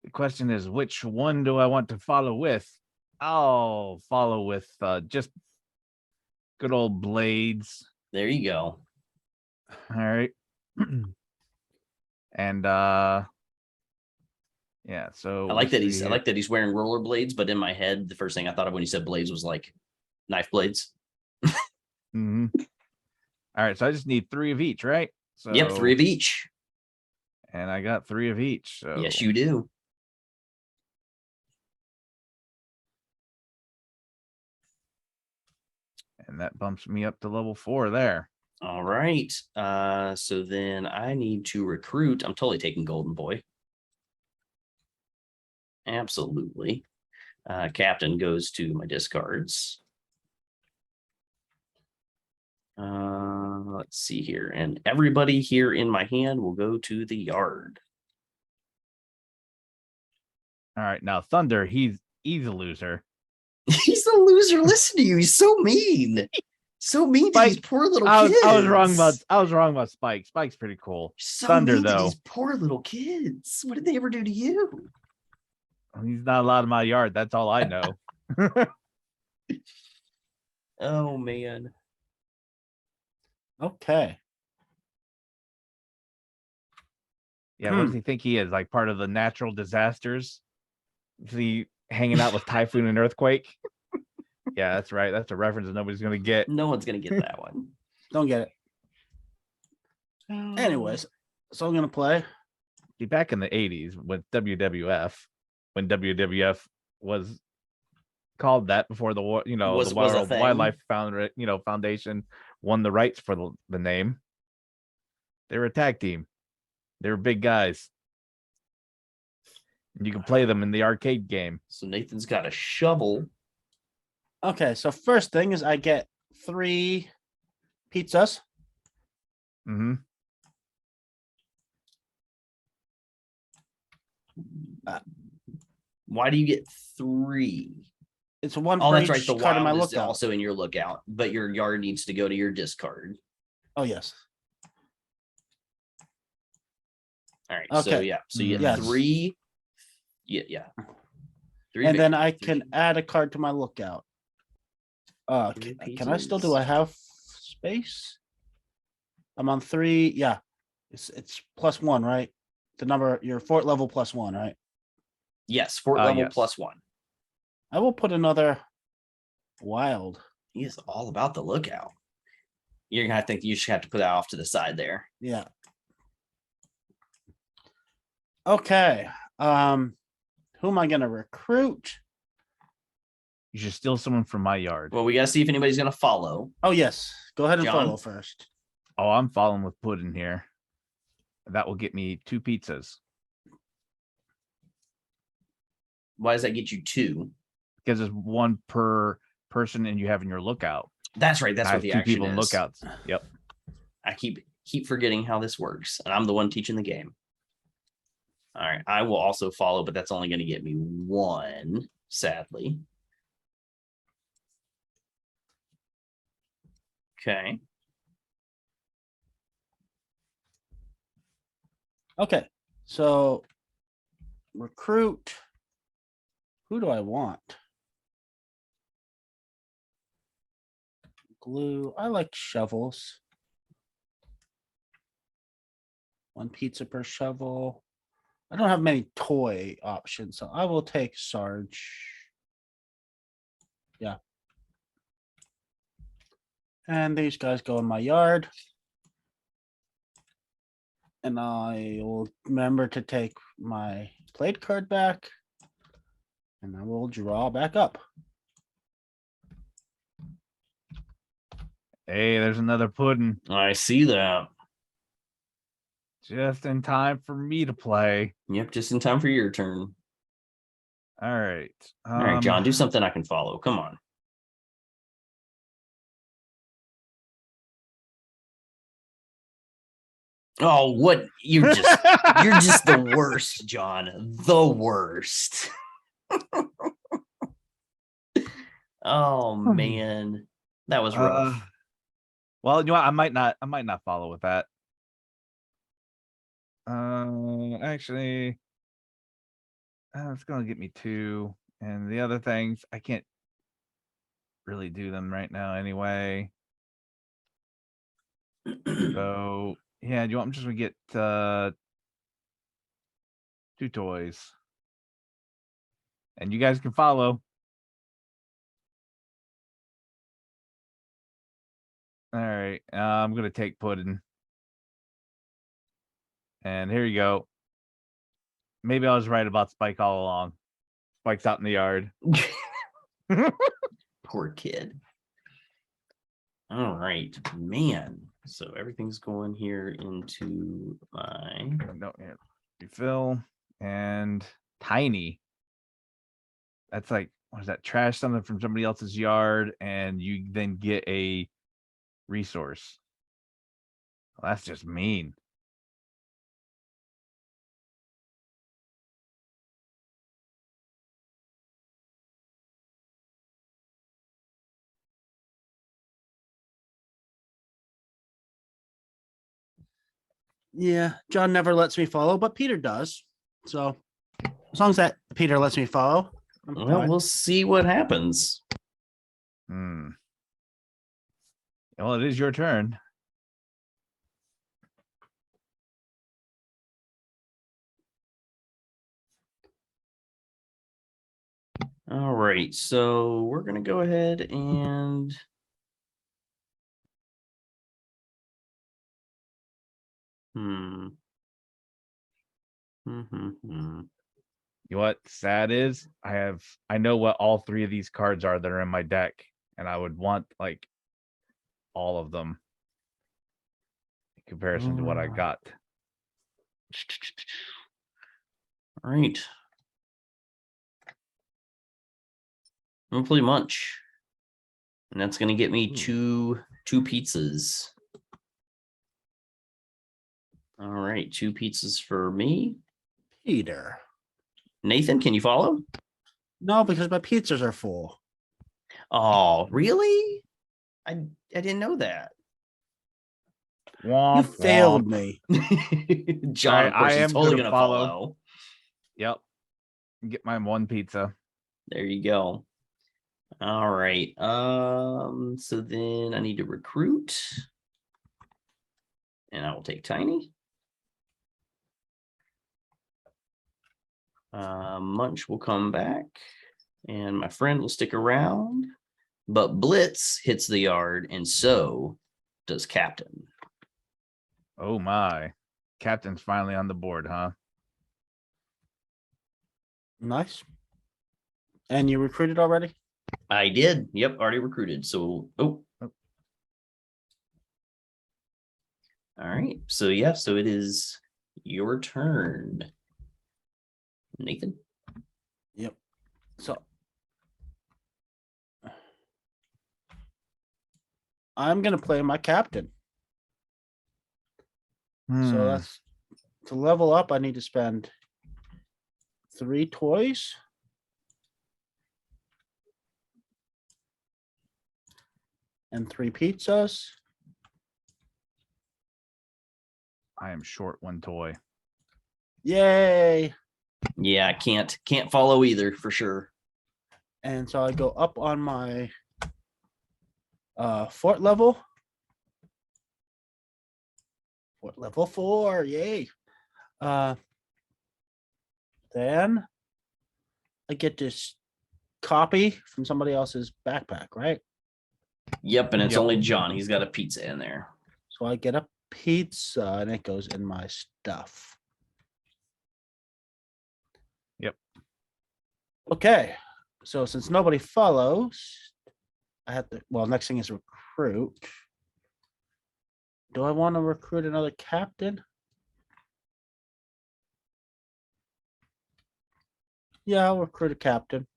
S1: The question is, which one do I want to follow with? I'll follow with just good old blades.
S2: There you go.
S1: All right. And yeah, so
S2: I like that he's wearing rollerblades, but in my head, the first thing I thought of when you said blades was like knife blades.
S1: All right, so I just need 3 of each, right? So
S2: Yep, 3 of each.
S1: And I got 3 of each. So
S2: yes, you do.
S1: And that bumps me up to level 4 there.
S2: All right. So then I need to recruit. I'm totally taking Golden Boy. Absolutely. Captain goes to my discards. Let's see here. And everybody here in my hand will go to the yard.
S1: All right. Now Thunder, he's a loser.
S2: He's a loser. Listen to you. He's so mean. So mean to these poor little kids.
S1: I was wrong about Spike. Spike's pretty cool.
S2: So
S1: Thunder,
S2: mean to
S1: though.
S2: these poor little kids. What did they ever do to you?
S1: He's not allowed in my yard. That's all I know.
S2: Oh man.
S3: Okay.
S1: Yeah, what does he think he is? Like part of the natural disasters? Is he hanging out with Typhoon and Earthquake? Yeah, that's right. That's a reference that nobody's gonna get.
S2: No one's gonna get that one.
S3: Don't get it. Anyways, so I'm gonna play.
S1: See, back in the 80s with WWF, when WWF was called that before the war, the
S2: Was a
S1: World
S2: thing.
S1: Wildlife Foundation won the rights for the name. They were a tag team. They were big guys. And you can play them in the arcade game.
S2: So Nathan's got a shovel.
S3: Okay, so first thing is I get 3 pizzas.
S1: Mm-hmm.
S2: Why do you get 3?
S3: It's one
S2: Oh,
S3: for
S2: that's right.
S3: each
S2: The
S3: card in my
S2: wild is
S3: lookout.
S2: also in your lookout, but your yard needs to go to your discard.
S3: Oh yes.
S2: All right. So
S3: Okay.
S2: yeah. So you get
S3: Yes.
S2: 3. Yeah. 3
S3: And then I
S2: victories.
S3: can add a card to my lookout.
S2: Three
S3: Can I still do?
S2: pieces.
S3: I have space. I'm on 3. Yeah, it's +1, right? The number your fort level +1, right?
S2: Yes, fort level
S1: Yes.
S2: +1.
S3: I will put another wild.
S2: He is all about the lookout. You're gonna think you should have to put that off to the side there.
S3: Yeah. Okay. Who am I gonna recruit?
S1: You should steal someone from my yard.
S2: Well, we gotta see if anybody's gonna follow.
S3: Oh yes. Go ahead and
S2: John?
S3: follow first.
S1: Oh, I'm following with Puddin here. That will get me 2 pizzas.
S2: Why does that get you 2?
S1: Because it's 1 per person and you have in your lookout.
S2: That's right. That's
S1: I
S2: what
S1: have
S2: the
S1: 2
S2: action
S1: people in
S2: is.
S1: lookouts. Yep.
S2: I keep forgetting how this works, and I'm the one teaching the game. All right, I will also follow, but that's only going to get me 1, sadly. Okay.
S3: Okay. So recruit. Who do I want? Glue. I like shovels. 1 pizza per shovel. I don't have many toy options, so I will take Sarge. Yeah. And these guys go in my yard. And I will remember to take my played card back. And I will draw back up.
S1: Hey, there's another Puddin.
S2: I see that.
S1: Just in time for me to play.
S2: Yep, just in time for your turn.
S1: All right.
S2: All right, John, do something I can follow. Come on. Oh, what? You're just the worst, John. The worst. Oh man. That was rough.
S1: Well, you know what? I might not follow with that. Actually, it's gonna get me 2, and the other things I can't really do them right now anyway. So yeah, do you want? I'm just gonna get 2 toys, and you guys can follow. All right, I'm gonna take Puddin. And here you go. Maybe I was right about Spike all along. Spike's out in the yard.
S2: Poor kid. All right, man. So everything's going here into my
S1: No, here, refill and Tiny. That's like, what is that? Trash something from somebody else's yard, and you then get a resource. Well, that's just mean.
S3: Yeah, John never lets me follow, but Peter does. So as long as that Peter lets me follow, I'm
S2: well,
S3: fine.
S2: we'll see what happens.
S1: Well, it is your turn.
S2: All right, so we're gonna go ahead and hmm. Mm-hmm.
S1: You know what sad is? I know what all 3 of these cards are that are in my deck, and I would want like all of them in comparison to what I got.
S2: All right. I'm gonna play Munch. And that's gonna get me two pizzas. All right, 2 pizzas for me.
S3: Peter.
S2: Nathan, can you follow?
S3: No, because my pizzas are full.
S2: Oh, really? I didn't know that.
S3: You failed me.
S2: John, of course,
S1: I
S2: is
S1: am
S2: totally
S1: gonna
S2: gonna follow.
S1: Yep. Get my 1 pizza.
S2: There you go. All right. So then I need to recruit. And I will take Tiny. Munch will come back. And my friend will stick around. But Blitz hits the yard, and so does Captain.
S1: Oh my. Captain's finally on the board, huh?
S3: Nice. And you recruited already?
S2: I did. Yep, already recruited. So, All right. So, yeah, so it is your turn, Nathan.
S3: Yep. So I'm gonna play my captain. So that's to level up. I need to spend 3 toys. And 3 pizzas.
S1: I am short 1 toy.
S3: Yay.
S2: Yeah, I can't follow either for sure.
S3: And so I go up on my fort level. Fort level 4, yay. Then I get this copy from somebody else's backpack, right?
S2: Yep, and it's
S1: Yep.
S2: only John. He's got a pizza in there.
S3: So I get a pizza and it goes in my stuff.
S1: Yep.
S3: Okay. So since nobody follows, I have to, well, next thing is recruit. Do I want to recruit another captain? Yeah, I'll recruit a captain.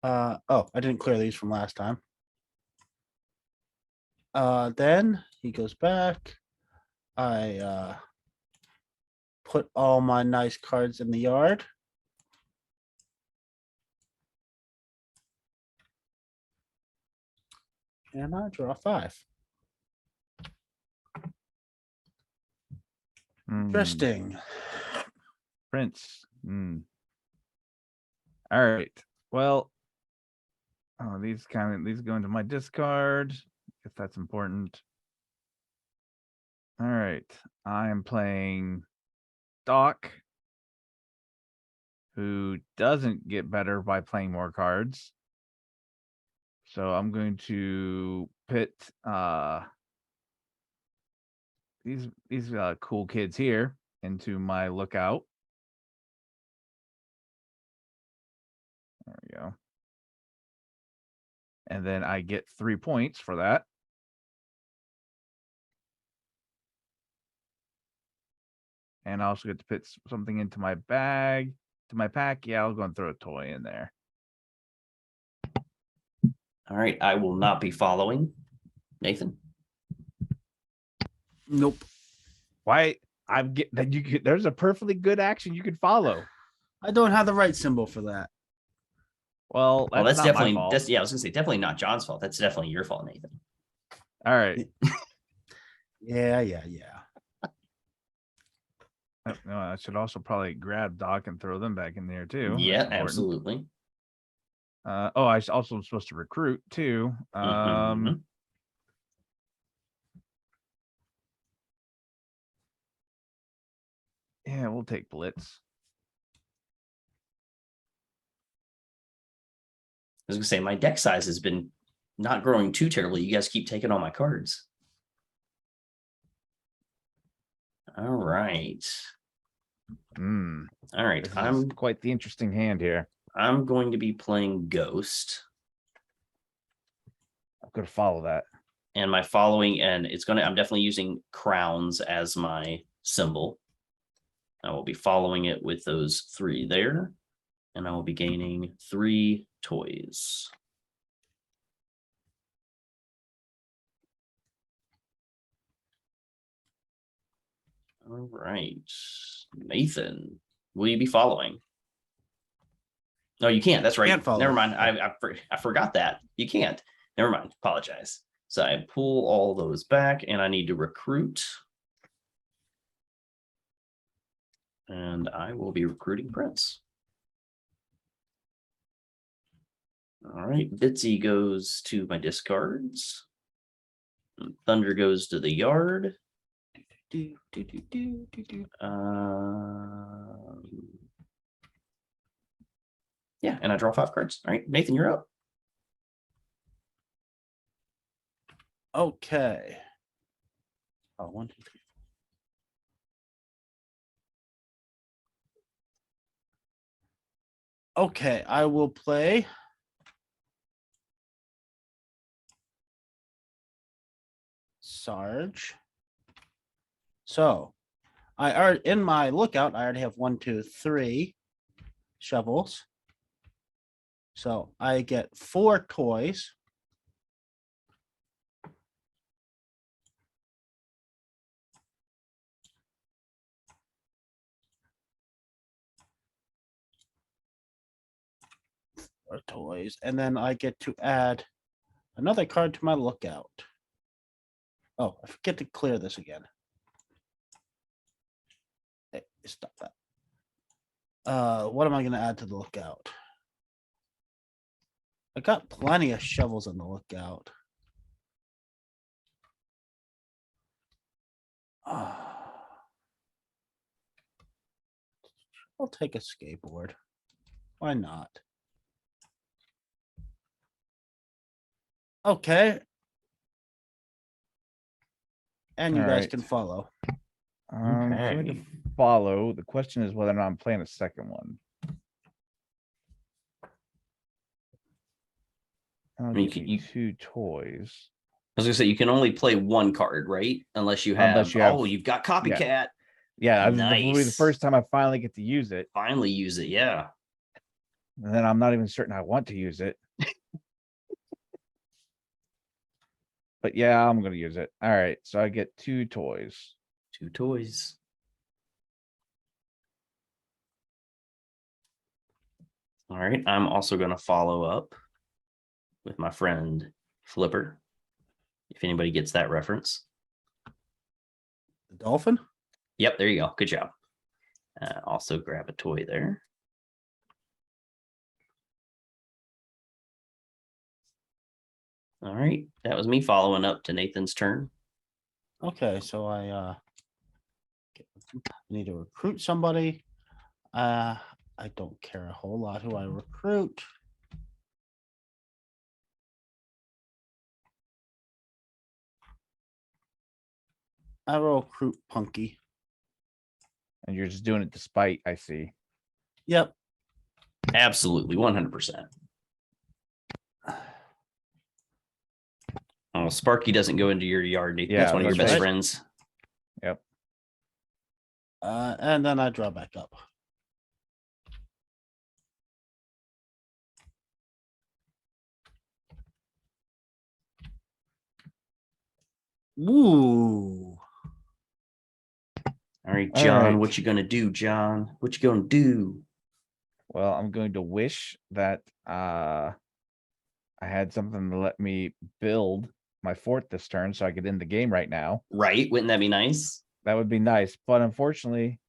S3: Oh, I didn't clear these from last time. Then he goes back. I put all my nice cards in the yard. And I draw 5. Interesting.
S1: Prince. All right. Well, these go into my discard. If that's important. All right. I am playing Doc, who doesn't get better by playing more cards. So I'm going to pit these cool kids here into my lookout. There we go. And then I get 3 points for that. And I also get to put something into my bag, to my pack. Yeah, I'll go and throw a toy in there.
S2: All right, I will not be following. Nathan?
S3: Nope.
S1: Why? There's a perfectly good action you could follow.
S3: I don't have the right symbol for that.
S1: Well, that's not
S2: definitely
S1: my fault.
S2: I was gonna say definitely not John's fault. That's definitely your fault, Nathan.
S1: All right.
S3: Yeah.
S1: No, I should also probably grab Doc and throw them back in there too.
S2: Yeah, absolutely.
S1: I also am supposed to recruit too.
S2: Mhm.
S1: Yeah, we'll take Blitz.
S2: was gonna say my deck size has been not growing too terribly. You guys keep taking all my cards. All right. All right.
S1: I'm quite the interesting hand here.
S2: I'm going to be playing Ghost.
S1: I'm gonna follow that.
S2: And my following, and I'm definitely using crowns as my symbol. I will be following it with those 3 there. And I will be gaining 3 toys. All right. Nathan, will you be following? No, you can't. That's right.
S3: Can't follow.
S2: Never mind. I forgot that. You can't. Never mind. Apologize. So I pull all those back and I need to recruit. And I will be recruiting Prince. All right. Bitsy goes to my discards. And Thunder goes to the yard. Yeah, and I draw 5 cards. All right, Nathan, you're up.
S3: Okay. Oh, 1, 2, 3. Okay, I will play Sarge. So I already in my lookout, I already have 1, 2, 3 shovels. So I get 4 toys. Toys, and then I get to add another card to my lookout. Oh, I forget to clear this again. Hey, stop that. What am I going to add to the lookout? I got plenty of shovels on the lookout. I'll take a skateboard. Why not? Okay. And you
S1: All
S3: guys
S1: right.
S3: can follow.
S1: I'm going to follow. The question is whether or not I'm playing a second one. I'll
S2: You
S1: give
S2: can-
S1: you
S2: you-
S1: 2 toys.
S2: I was gonna say you can only play 1 card, right? Unless you have, you've got copycat.
S1: Yeah, this will be the
S2: Nice.
S1: first time I finally get to use it.
S2: Finally use it, yeah.
S1: And then I'm not even certain I want to use it. But yeah, I'm gonna use it. All right, so I get 2 toys.
S2: 2 toys. All right, I'm also gonna follow up with my friend Flipper. If anybody gets that reference.
S3: The dolphin?
S2: Yep, there you go. Good job. Also grab a toy there. All right, that was me following up to Nathan's turn.
S3: Okay, so I need to recruit somebody. I don't care a whole lot who I recruit. I will recruit Punky.
S1: And you're just doing it despite, I see.
S3: Yep.
S2: Absolutely, 100%. Oh, Sparky doesn't go into your yard, Nathan.
S1: Yeah,
S2: That's one of your
S1: that's
S2: best
S1: right.
S2: friends.
S1: Yep.
S3: And then I draw back up. Ooh.
S2: All right,
S1: All
S2: John,
S1: right.
S2: what you gonna do, John? What you gonna do?
S1: Well, I'm going to wish that I had something to let me build my fort this turn so I could end the game right now.
S2: Right? Wouldn't that be nice?
S1: That would be nice, but unfortunately,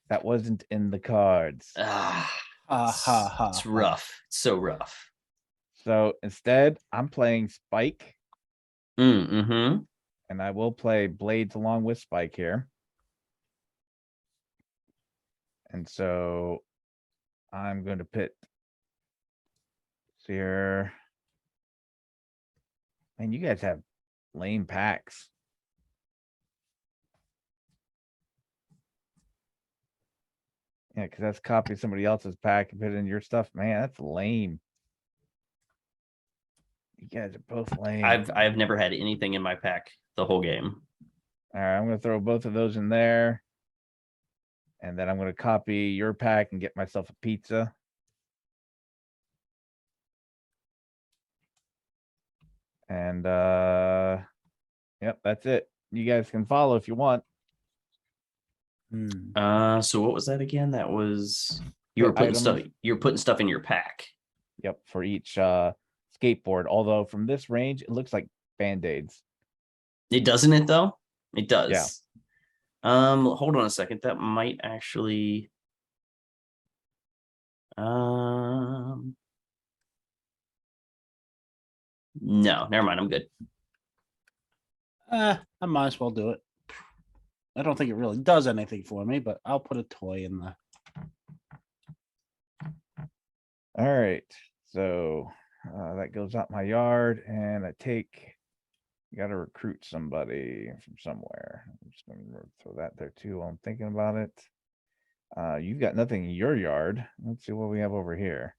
S1: that wasn't in the cards.
S2: It's rough. It's so rough.
S1: So instead, I'm playing Spike,
S2: Mm-hmm.
S1: and I will play Blades along with Spike here. And so I'm going to put So you're, man, you guys have lame packs. Yeah, because that's copying somebody else's pack and put it in your stuff. Man, that's lame. You guys are both lame.
S2: I've never had anything in my pack the whole game.
S1: All right, I'm gonna throw both of those in there. And then I'm gonna copy your pack and get myself a pizza. And yep, that's it. You guys can follow if you want.
S2: So what was that again? That was you were putting stuff. You're putting stuff in your pack.
S1: Yep, for each skateboard. Although from this range, it looks like band-aids.
S2: It doesn't it though? It does.
S1: Yeah.
S2: Hold on a second. That might actually. No, never mind. I'm good.
S3: I might as well do it. I don't think it really does anything for me, but I'll put a toy in there.
S1: All right, so that goes out my yard, and I take. You got to recruit somebody from somewhere. I'm just going to throw that there too while I'm thinking about it. You've got nothing in your yard. Let's see what we have over here.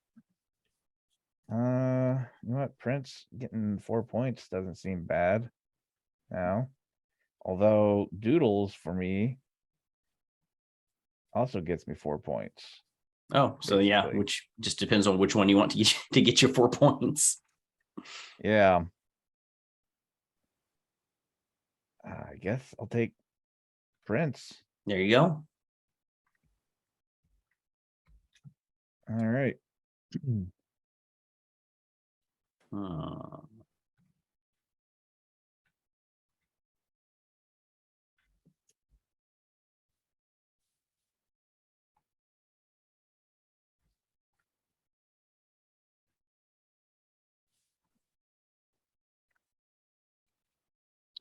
S1: You know what? Prince getting 4 points doesn't seem bad now. Although Doodles for me also gets me 4 points.
S2: Oh, so yeah, which just depends on which one you want to get your 4 points.
S1: Yeah. I guess I'll take Prince.
S2: There you go.
S1: All right.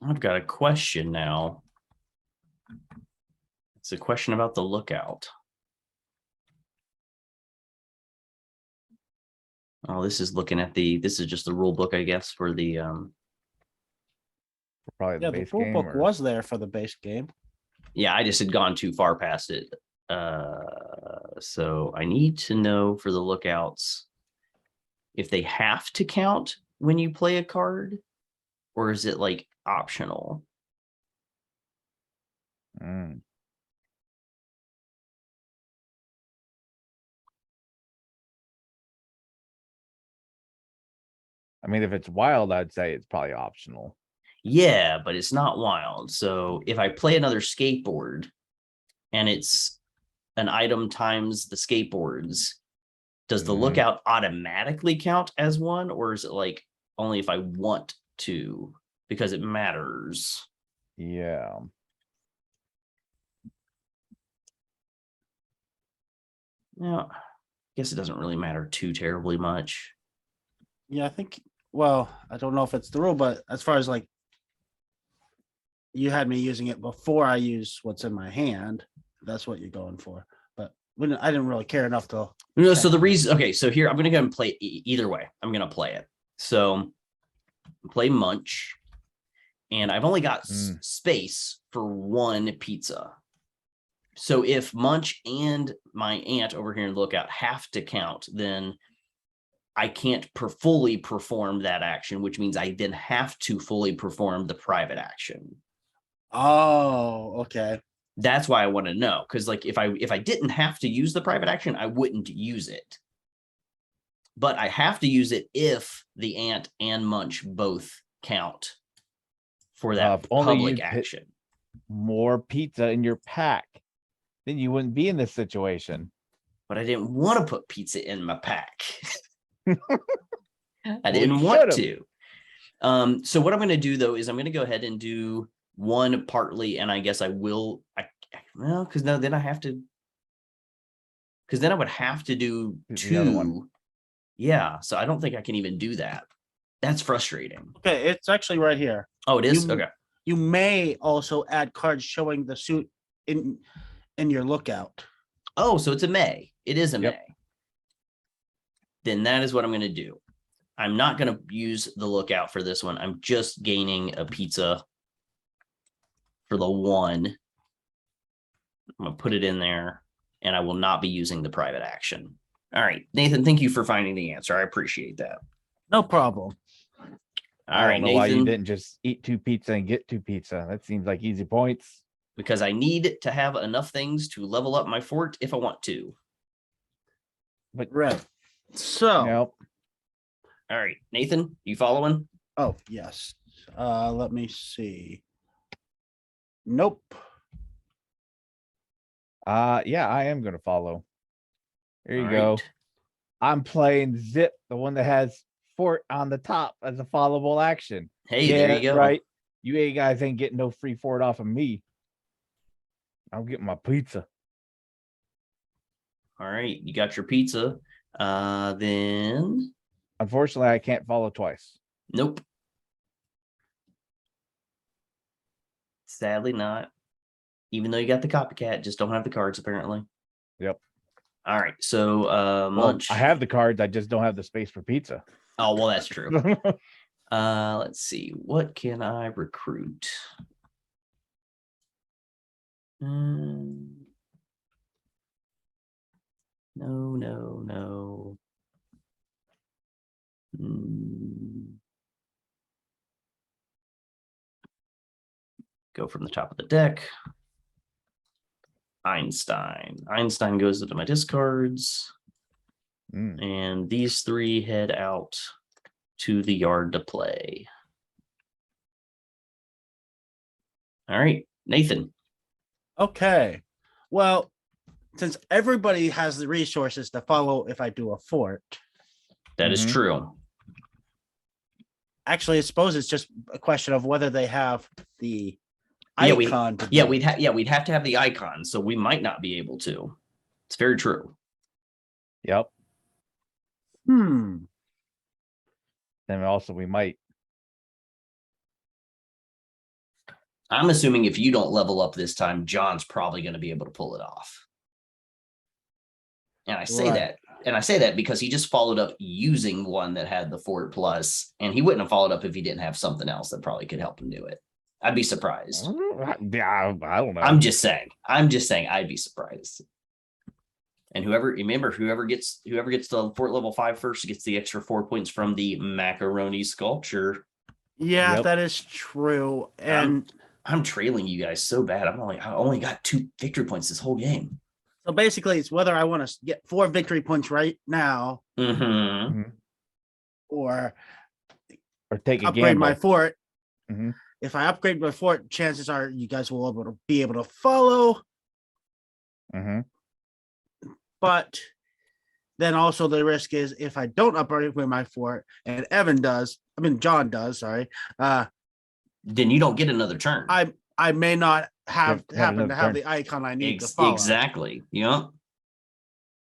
S2: I've got a question now. It's a question about the lookout. Oh, this is looking at this is just the rule book, I guess, for the
S1: probably the base
S3: the rule
S1: game
S3: book was there for the base game.
S2: Yeah, I just had gone too far past it. So I need to know for the lookouts if they have to count when you play a card, or is it like optional?
S1: I mean, if it's wild, I'd say it's probably optional.
S2: Yeah, but it's not wild. So if I play another skateboard and it's an item times the skateboards, does the lookout automatically count as one, or is it like only if I want to, because it matters?
S1: Yeah.
S2: Yeah, I guess it doesn't really matter too terribly much.
S3: Yeah, I think, well, I don't know if it's the rule, but as far as like, you had me using it before I use what's in my hand. That's what you're going for. But I didn't really care enough to.
S2: No, so the reason, okay, so here I'm going to go and play either way. I'm going to play it. So play Munch, and I've only got space for one pizza. So if Munch and my aunt over here in Lookout have to count, then I can't fully perform that action, which means I then have to fully perform the private action.
S3: Oh, okay.
S2: That's why I want to know, because like if I didn't have to use the private action, I wouldn't use it. But I have to use it if the ant and Munch both count for that public action.
S1: More pizza in your pack, then you wouldn't be in this situation.
S2: But I didn't want to put pizza in my pack. I didn't want to. So what I'm going to do though is I'm going to go ahead and do one partly, and I guess I will. Well, because no, then I have to. Because then I would have to do two. Yeah, so I don't think I can even do that. That's frustrating.
S3: Okay, it's actually right here.
S2: Oh, it is? Okay.
S3: You may also add cards showing the suit in your lookout.
S2: Oh, so it's a may. It is a may. Then that is what I'm going to do. I'm not going to use the lookout for this one. I'm just gaining a pizza for the 1. I'm going to put it in there, and I will not be using the private action. All right, Nathan, thank you for finding the answer. I appreciate that.
S3: No problem.
S2: All right,
S1: I don't know
S2: Nathan.
S1: why you didn't just eat 2 pizza and get 2 pizza. That seems like easy points.
S2: Because I need to have enough things to level up my fort if I want to.
S1: But
S3: Right. So,
S1: nope.
S2: All right, Nathan, you following?
S3: oh, yes. Let me see. Nope.
S1: Yeah, I am gonna follow. There you
S2: All
S1: go.
S2: right.
S1: I'm playing Zip, the one that has fort on the top as a followable action.
S2: Hey,
S1: Yeah,
S2: there you
S1: that's
S2: go.
S1: right. You guys ain't getting no free fort off of me. I'm getting my pizza.
S2: All right, you got your pizza. Then
S1: Unfortunately, I can't follow twice.
S2: nope. Sadly not. Even though you got the copycat, just don't have the cards apparently.
S1: Yep.
S2: All right, so
S1: Well,
S2: Munch.
S1: I have the cards, I just don't have the space for pizza.
S2: Oh, well, that's true. Let's see. What can I recruit? No. Go from the top of the deck. Einstein. Einstein goes into my discards. And these 3 head out to the yard to play. All right, Nathan.
S3: Okay. Well, since everybody has the resources to follow if I do a fort.
S2: That is true.
S3: Actually, I suppose it's just a question of whether they have the icon.
S2: We'd have to have the icon, so we might not be able to. It's very true.
S1: Yep.
S3: And
S1: also we might.
S2: I'm assuming if you don't level up this time, John's probably going to be able to pull it off. And I say that because he just followed up using one that had the Fort Plus, and he wouldn't have followed up if he didn't have something else that probably could help him do it. I'd be surprised.
S1: Yeah, I don't know.
S2: I'm just saying I'd be surprised. And whoever gets the fort level 5 first gets the extra 4 points from the macaroni sculpture.
S3: Yeah, that is true. And
S2: I'm trailing you guys so bad. I only got 2 victory points this whole game.
S3: So basically, it's whether I want to get 4 victory points right now, or
S1: take a
S3: upgrade
S1: gamble.
S3: my fort. If I upgrade my fort, chances are you guys will be able to follow. But then also the risk is if I don't upgrade my fort and John does, sorry.
S2: Then you don't get another turn.
S3: I may not happen to have the icon I need to follow.
S2: Exactly. Yeah.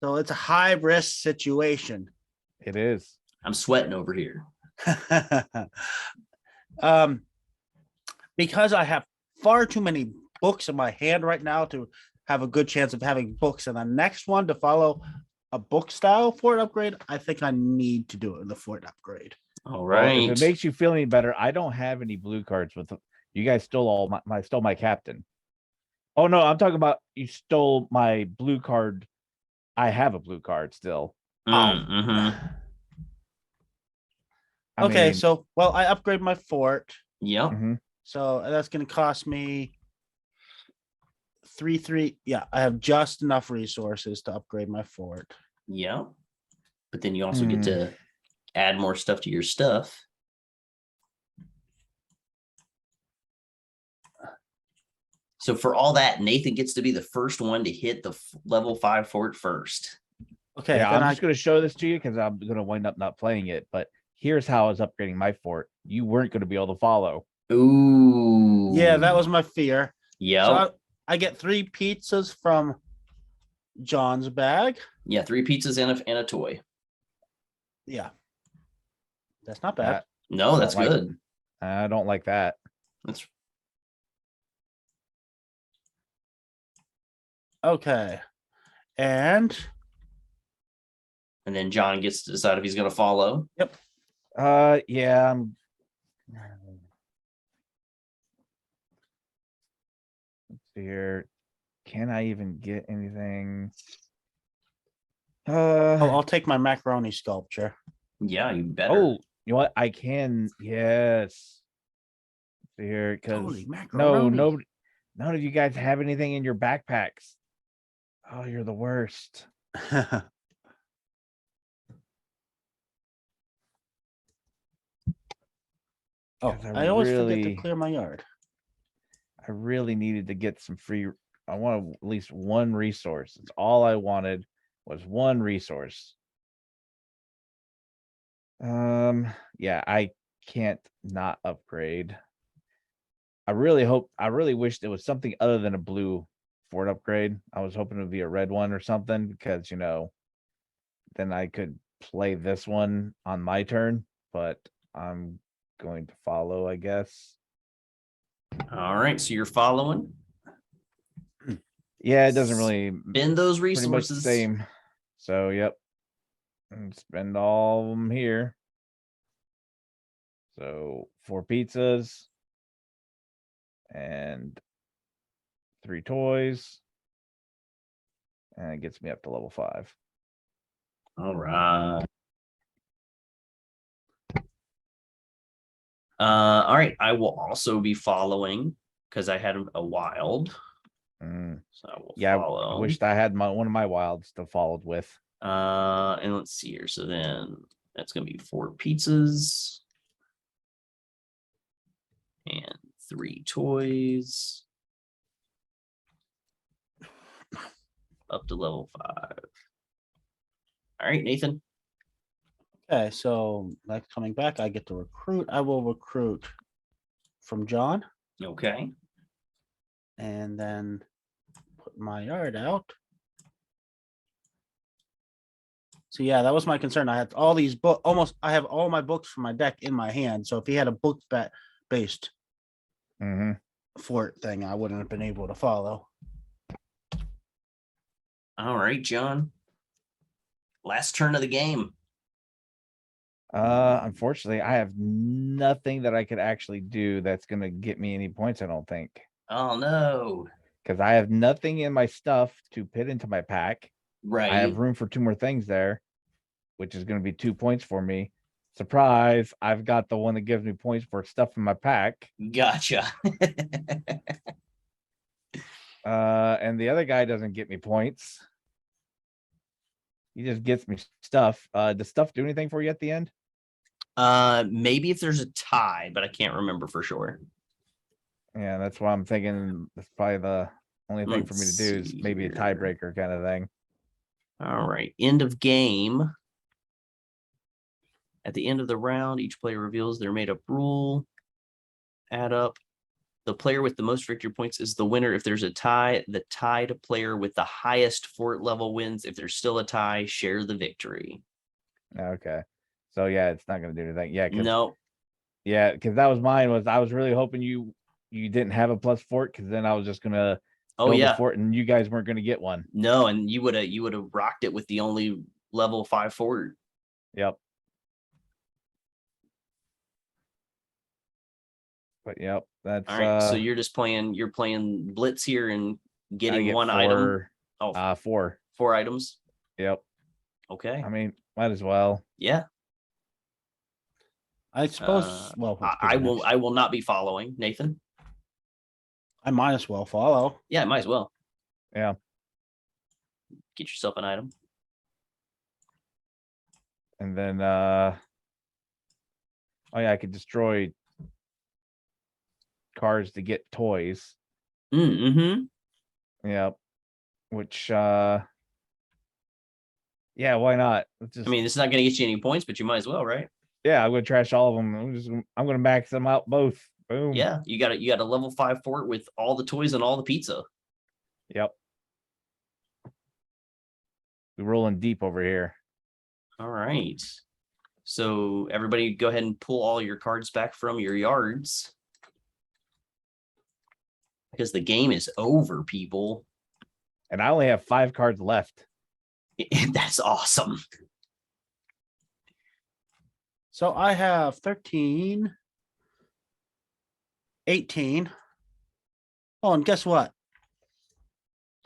S3: So it's a high risk situation.
S1: It is.
S2: I'm sweating over here.
S3: Because I have far too many books in my hand right now to have a good chance of having books in the next one to follow a book style fort upgrade, I think I need to do it in the fort upgrade.
S2: All right.
S1: Well, if it makes you feel any better, I don't have any blue cards with you guys stole my captain. Oh no, I'm talking about you stole my blue card. I have a blue card still.
S3: Okay, so I upgrade my fort.
S2: Yep.
S3: So that's going to cost me 3. Yeah, I have just enough resources to upgrade my fort.
S2: Yeah, but then you also get to add more stuff to your stuff. So for all that, Nathan gets to be the first one to hit the level 5 fort first.
S3: Okay,
S1: yeah, I'm just going to show this to you because I'm going to wind up not playing it. But here's how I was upgrading my fort. You weren't going to be able to follow.
S2: Ooh.
S3: Yeah, that was my fear.
S2: Yeah.
S3: So I get 3 pizzas from John's bag.
S2: Yeah, 3 pizzas and a toy.
S3: Yeah. That's not bad.
S2: No, that's good.
S1: I don't like that.
S2: That's
S3: okay. And
S2: then John gets to decide if he's going to follow.
S3: Yep.
S1: Yeah. Let's see here. Can I even get anything?
S3: I'll take my macaroni sculpture.
S2: Yeah, you better.
S1: Oh, you know what? I can. Yes. Let's see here, because
S3: Holy
S1: no,
S3: macaroni.
S1: none of you guys have anything in your backpacks. Oh, you're the worst.
S3: Oh,
S1: 'Cause
S3: I always forget to
S1: really,
S3: clear my yard.
S1: I really needed to get some free. I want at least one resource. It's all I wanted was one resource. Yeah, I can't not upgrade. I really wished it was something other than a blue fort upgrade. I was hoping it would be a red one or something because, then I could play this one on my turn, but I'm going to follow, I guess.
S2: All right, so you're following.
S1: Yeah, it doesn't really
S2: Spend those
S1: pretty much the
S2: resources.
S1: same. So, yep. And spend all of them here. So 4 pizzas and 3 toys. And it gets me up to level 5.
S2: All right. All right. I will also be following because I had a wild.
S1: Mm.
S2: So I will
S1: Yeah,
S2: follow.
S1: I wished I had one of my wilds to followed with.
S2: And let's see here. So then that's gonna be 4 pizzas and 3 toys. Up to level 5. All right, Nathan.
S3: Okay, so like coming back, I get to recruit. I will recruit from John
S2: Okay.
S3: and then put my yard out. So yeah, that was my concern. I had all these book I have all my books from my deck in my hand. So if he had a book based
S1: Mm-hmm.
S3: fort thing, I wouldn't have been able to follow.
S2: All right, John. Last turn of the game.
S1: Unfortunately, I have nothing that I could actually do that's gonna get me any points, I don't think.
S2: Oh no.
S1: Because I have nothing in my stuff to put into my pack.
S2: Right.
S1: I have room for 2 more things there, which is gonna be 2 points for me. Surprise, I've got the one that gives me points for stuff in my pack.
S2: Gotcha.
S1: And the other guy doesn't get me points. He just gets me stuff. Does stuff do anything for you at the end?
S2: Maybe if there's a tie, but I can't remember for sure.
S1: Yeah, that's why I'm thinking that's probably the only thing for me to do is maybe a tiebreaker kind of thing.
S2: All right, end of game. At the end of the round, each player reveals their made-up rule. Add up. The player with the most victory points is the winner. If there's a tie, the tied player with the highest fort level wins. If there's still a tie, share the victory.
S1: Okay. So yeah, it's not gonna do anything. Yeah,
S2: No.
S1: Yeah, because that was mine. I was really hoping you didn't have a plus fort, because then I was just gonna build a fort and you guys weren't gonna get one.
S2: No, and you would have rocked it with the only level 5 fort.
S1: Yep. But yep, that's
S2: all right. So you're playing blitz here and getting one item.
S1: Oh, 4
S2: items.
S1: Yep.
S2: Okay.
S1: I mean, might as well.
S2: Yeah.
S3: I suppose. Well,
S2: I will not be following, Nathan.
S3: I might as well follow.
S2: Yeah, might as well.
S1: Yeah.
S2: Get yourself an item.
S1: And then oh yeah, I could destroy cards to get toys.
S2: Mm-hmm.
S1: Yep. Which yeah, why not?
S2: I mean, it's not gonna get you any points, but you might as well, right?
S1: Yeah, I'm gonna trash all of them. I'm gonna max them out both. Boom.
S2: Yeah, you got a level 5 fort with all the toys and all the pizza.
S1: Yep. We're rolling deep over here.
S2: All right. So everybody go ahead and pull all your cards back from your yards. Because the game is over, people.
S1: And I only have 5 cards left.
S2: That's awesome.
S3: So I have 13, 18. Oh, and guess what?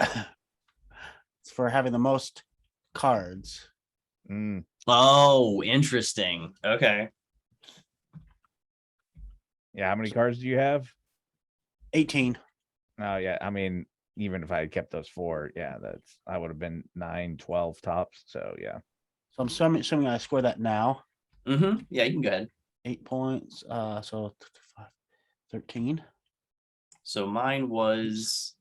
S3: It's for having the most cards.
S2: Oh, interesting. Okay.
S1: Yeah, how many cards do you have?
S3: 18.
S1: Oh, yeah. I mean, even if I had kept those 4, yeah, I would have been 9, 12 tops. So yeah.
S3: So I'm assuming I score that now.
S2: Yeah, you can go ahead.
S3: 8 points. So 13.
S2: So mine was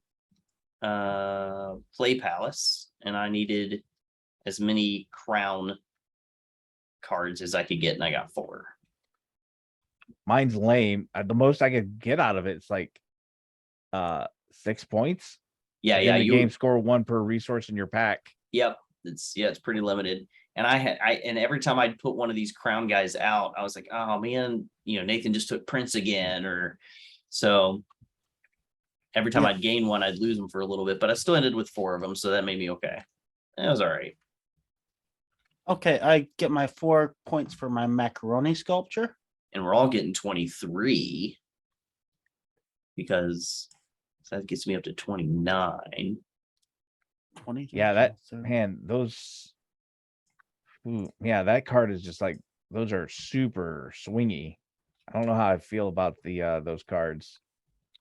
S2: Play Palace, and I needed as many crown cards as I could get, and I got 4.
S1: Mine's lame. The most I could get out of it's like 6 points.
S2: Yeah,
S1: in the game score 1 per resource in your pack.
S2: Yep. It's pretty limited. And and every time I'd put one of these crown guys out, I was like, oh man, Nathan just took Prince again, or so every time I'd gain one, I'd lose them for a little bit, but I still ended with 4 of them, so that made me okay. That was all right.
S3: Okay, I get my 4 points for my macaroni sculpture.
S2: And we're all getting 23 because that gets me up to 29.
S3: 20.
S1: Yeah, that man, those. Yeah, that card is just like, those are super swingy. I don't know how I feel about those cards.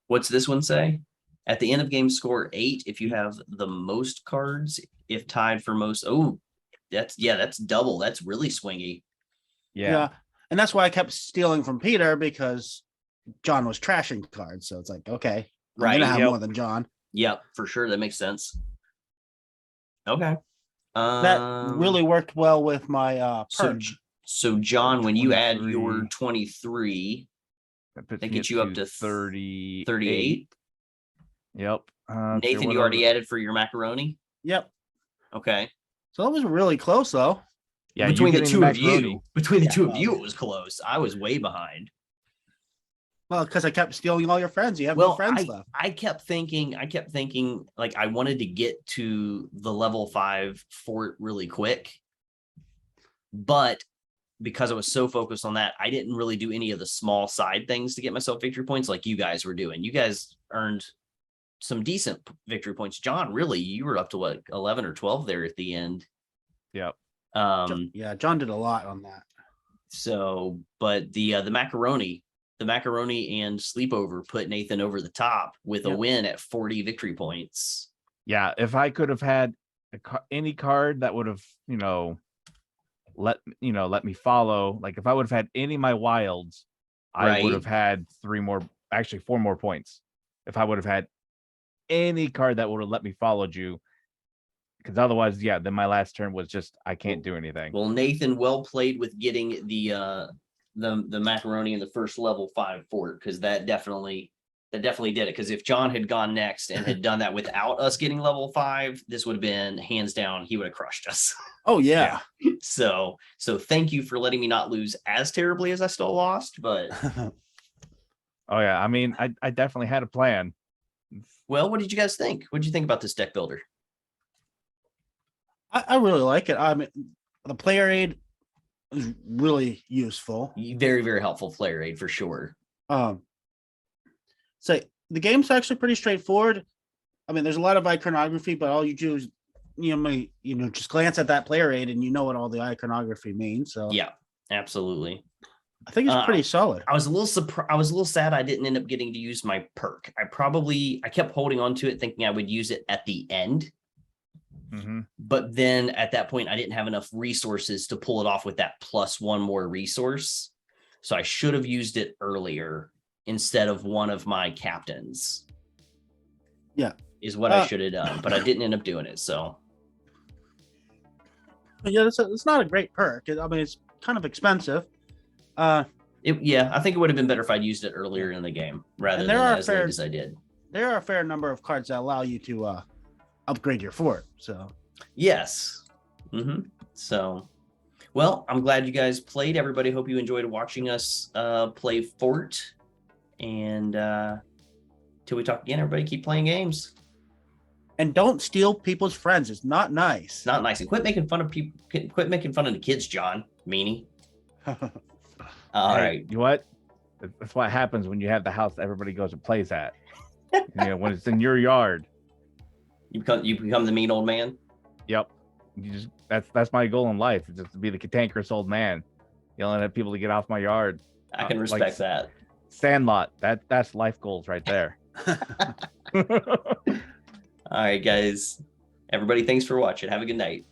S2: What's this one say? At the end of game score 8, if you have the most cards, if tied for most. Oh, that's double. That's really swingy.
S3: Yeah. And that's why I kept stealing from Peter, because John was trashing cards. So it's like, okay, I'm gonna have more than John.
S2: Yep, for sure. That makes sense. Okay.
S3: That really worked well with my perch.
S2: So John, when you add your 23, that gets you up to 38.
S1: Yep.
S2: Nathan, you already added for your macaroni?
S3: Yep.
S2: Okay.
S3: So that was really close, though.
S2: Yeah, between the two of you, it was close. I was way behind.
S3: Well, because I kept stealing all your friends. You have no friends left.
S2: I kept thinking, like I wanted to get to the level 5 fort really quick, but because I was so focused on that, I didn't really do any of the small side things to get myself victory points like you guys were doing. You guys earned some decent victory points. John, really, you were up to what, 11 or 12 there at the end.
S1: Yep.
S3: Yeah, John did a lot on that.
S2: So, but the macaroni and sleepover put Nathan over the top with a win at 40 victory points.
S1: Yeah, if I could have had any card that would have, let me follow. Like if I would have had any of my wilds, I would have had 4 more points. If I would have had any card that would have let me follow you, because otherwise, then my last turn was just, I can't do anything.
S2: Well, Nathan, well played with getting the macaroni in the first level 5 fort, because that definitely did it. Because if John had gone next and had done that without us getting level 5, this would have been hands down, he would have crushed us.
S3: Oh yeah.
S2: So thank you for letting me not lose as terribly as I still lost, but
S1: oh yeah, I mean, I definitely had a plan.
S2: Well, what did you guys think? What did you think about this deck builder?
S3: I really like it. I mean, the player aid is really useful.
S2: Very, very helpful player aid for sure.
S3: So the game's actually pretty straightforward. I mean, there's a lot of iconography, but all you do is, just glance at that player aid and you know what all the iconography means. So
S2: yeah, absolutely.
S3: I think it's pretty solid.
S2: I was a little sad I didn't end up getting to use my perk. I kept holding on to it thinking I would use it at the end.
S1: Mm-hmm.
S2: But then at that point, I didn't have enough resources to pull it off with that plus 1 more resource. So I should have used it earlier instead of one of my captains.
S3: Yeah.
S2: Is what I should have done, but I didn't end up doing it. So.
S3: Yeah, it's not a great perk. I mean, it's kind of expensive.
S2: I think it would have been better if I'd used it earlier in the game rather than as late as I did.
S3: There are a fair number of cards that allow you to upgrade your fort. So
S2: yes. Mm-hmm. So, well, I'm glad you guys played. Everybody, hope you enjoyed watching us play Fort. And till we talk again, everybody keep playing games.
S3: And don't steal people's friends. It's not nice.
S2: It's not nice. And quit making fun of people. Quit making fun of the kids, John. Meanie. All
S1: Hey,
S2: right.
S1: You know what? That's what happens when you have the house that everybody goes and plays at. When it's in your yard.
S2: You become the mean old man.
S1: Yep. That's my goal in life, is just to be the cantankerous old man, yelling at people to get off my yard.
S2: I can respect that.
S1: Sandlot. That's life goals right there.
S2: All right, guys. Everybody, thanks for watching. Have a good night.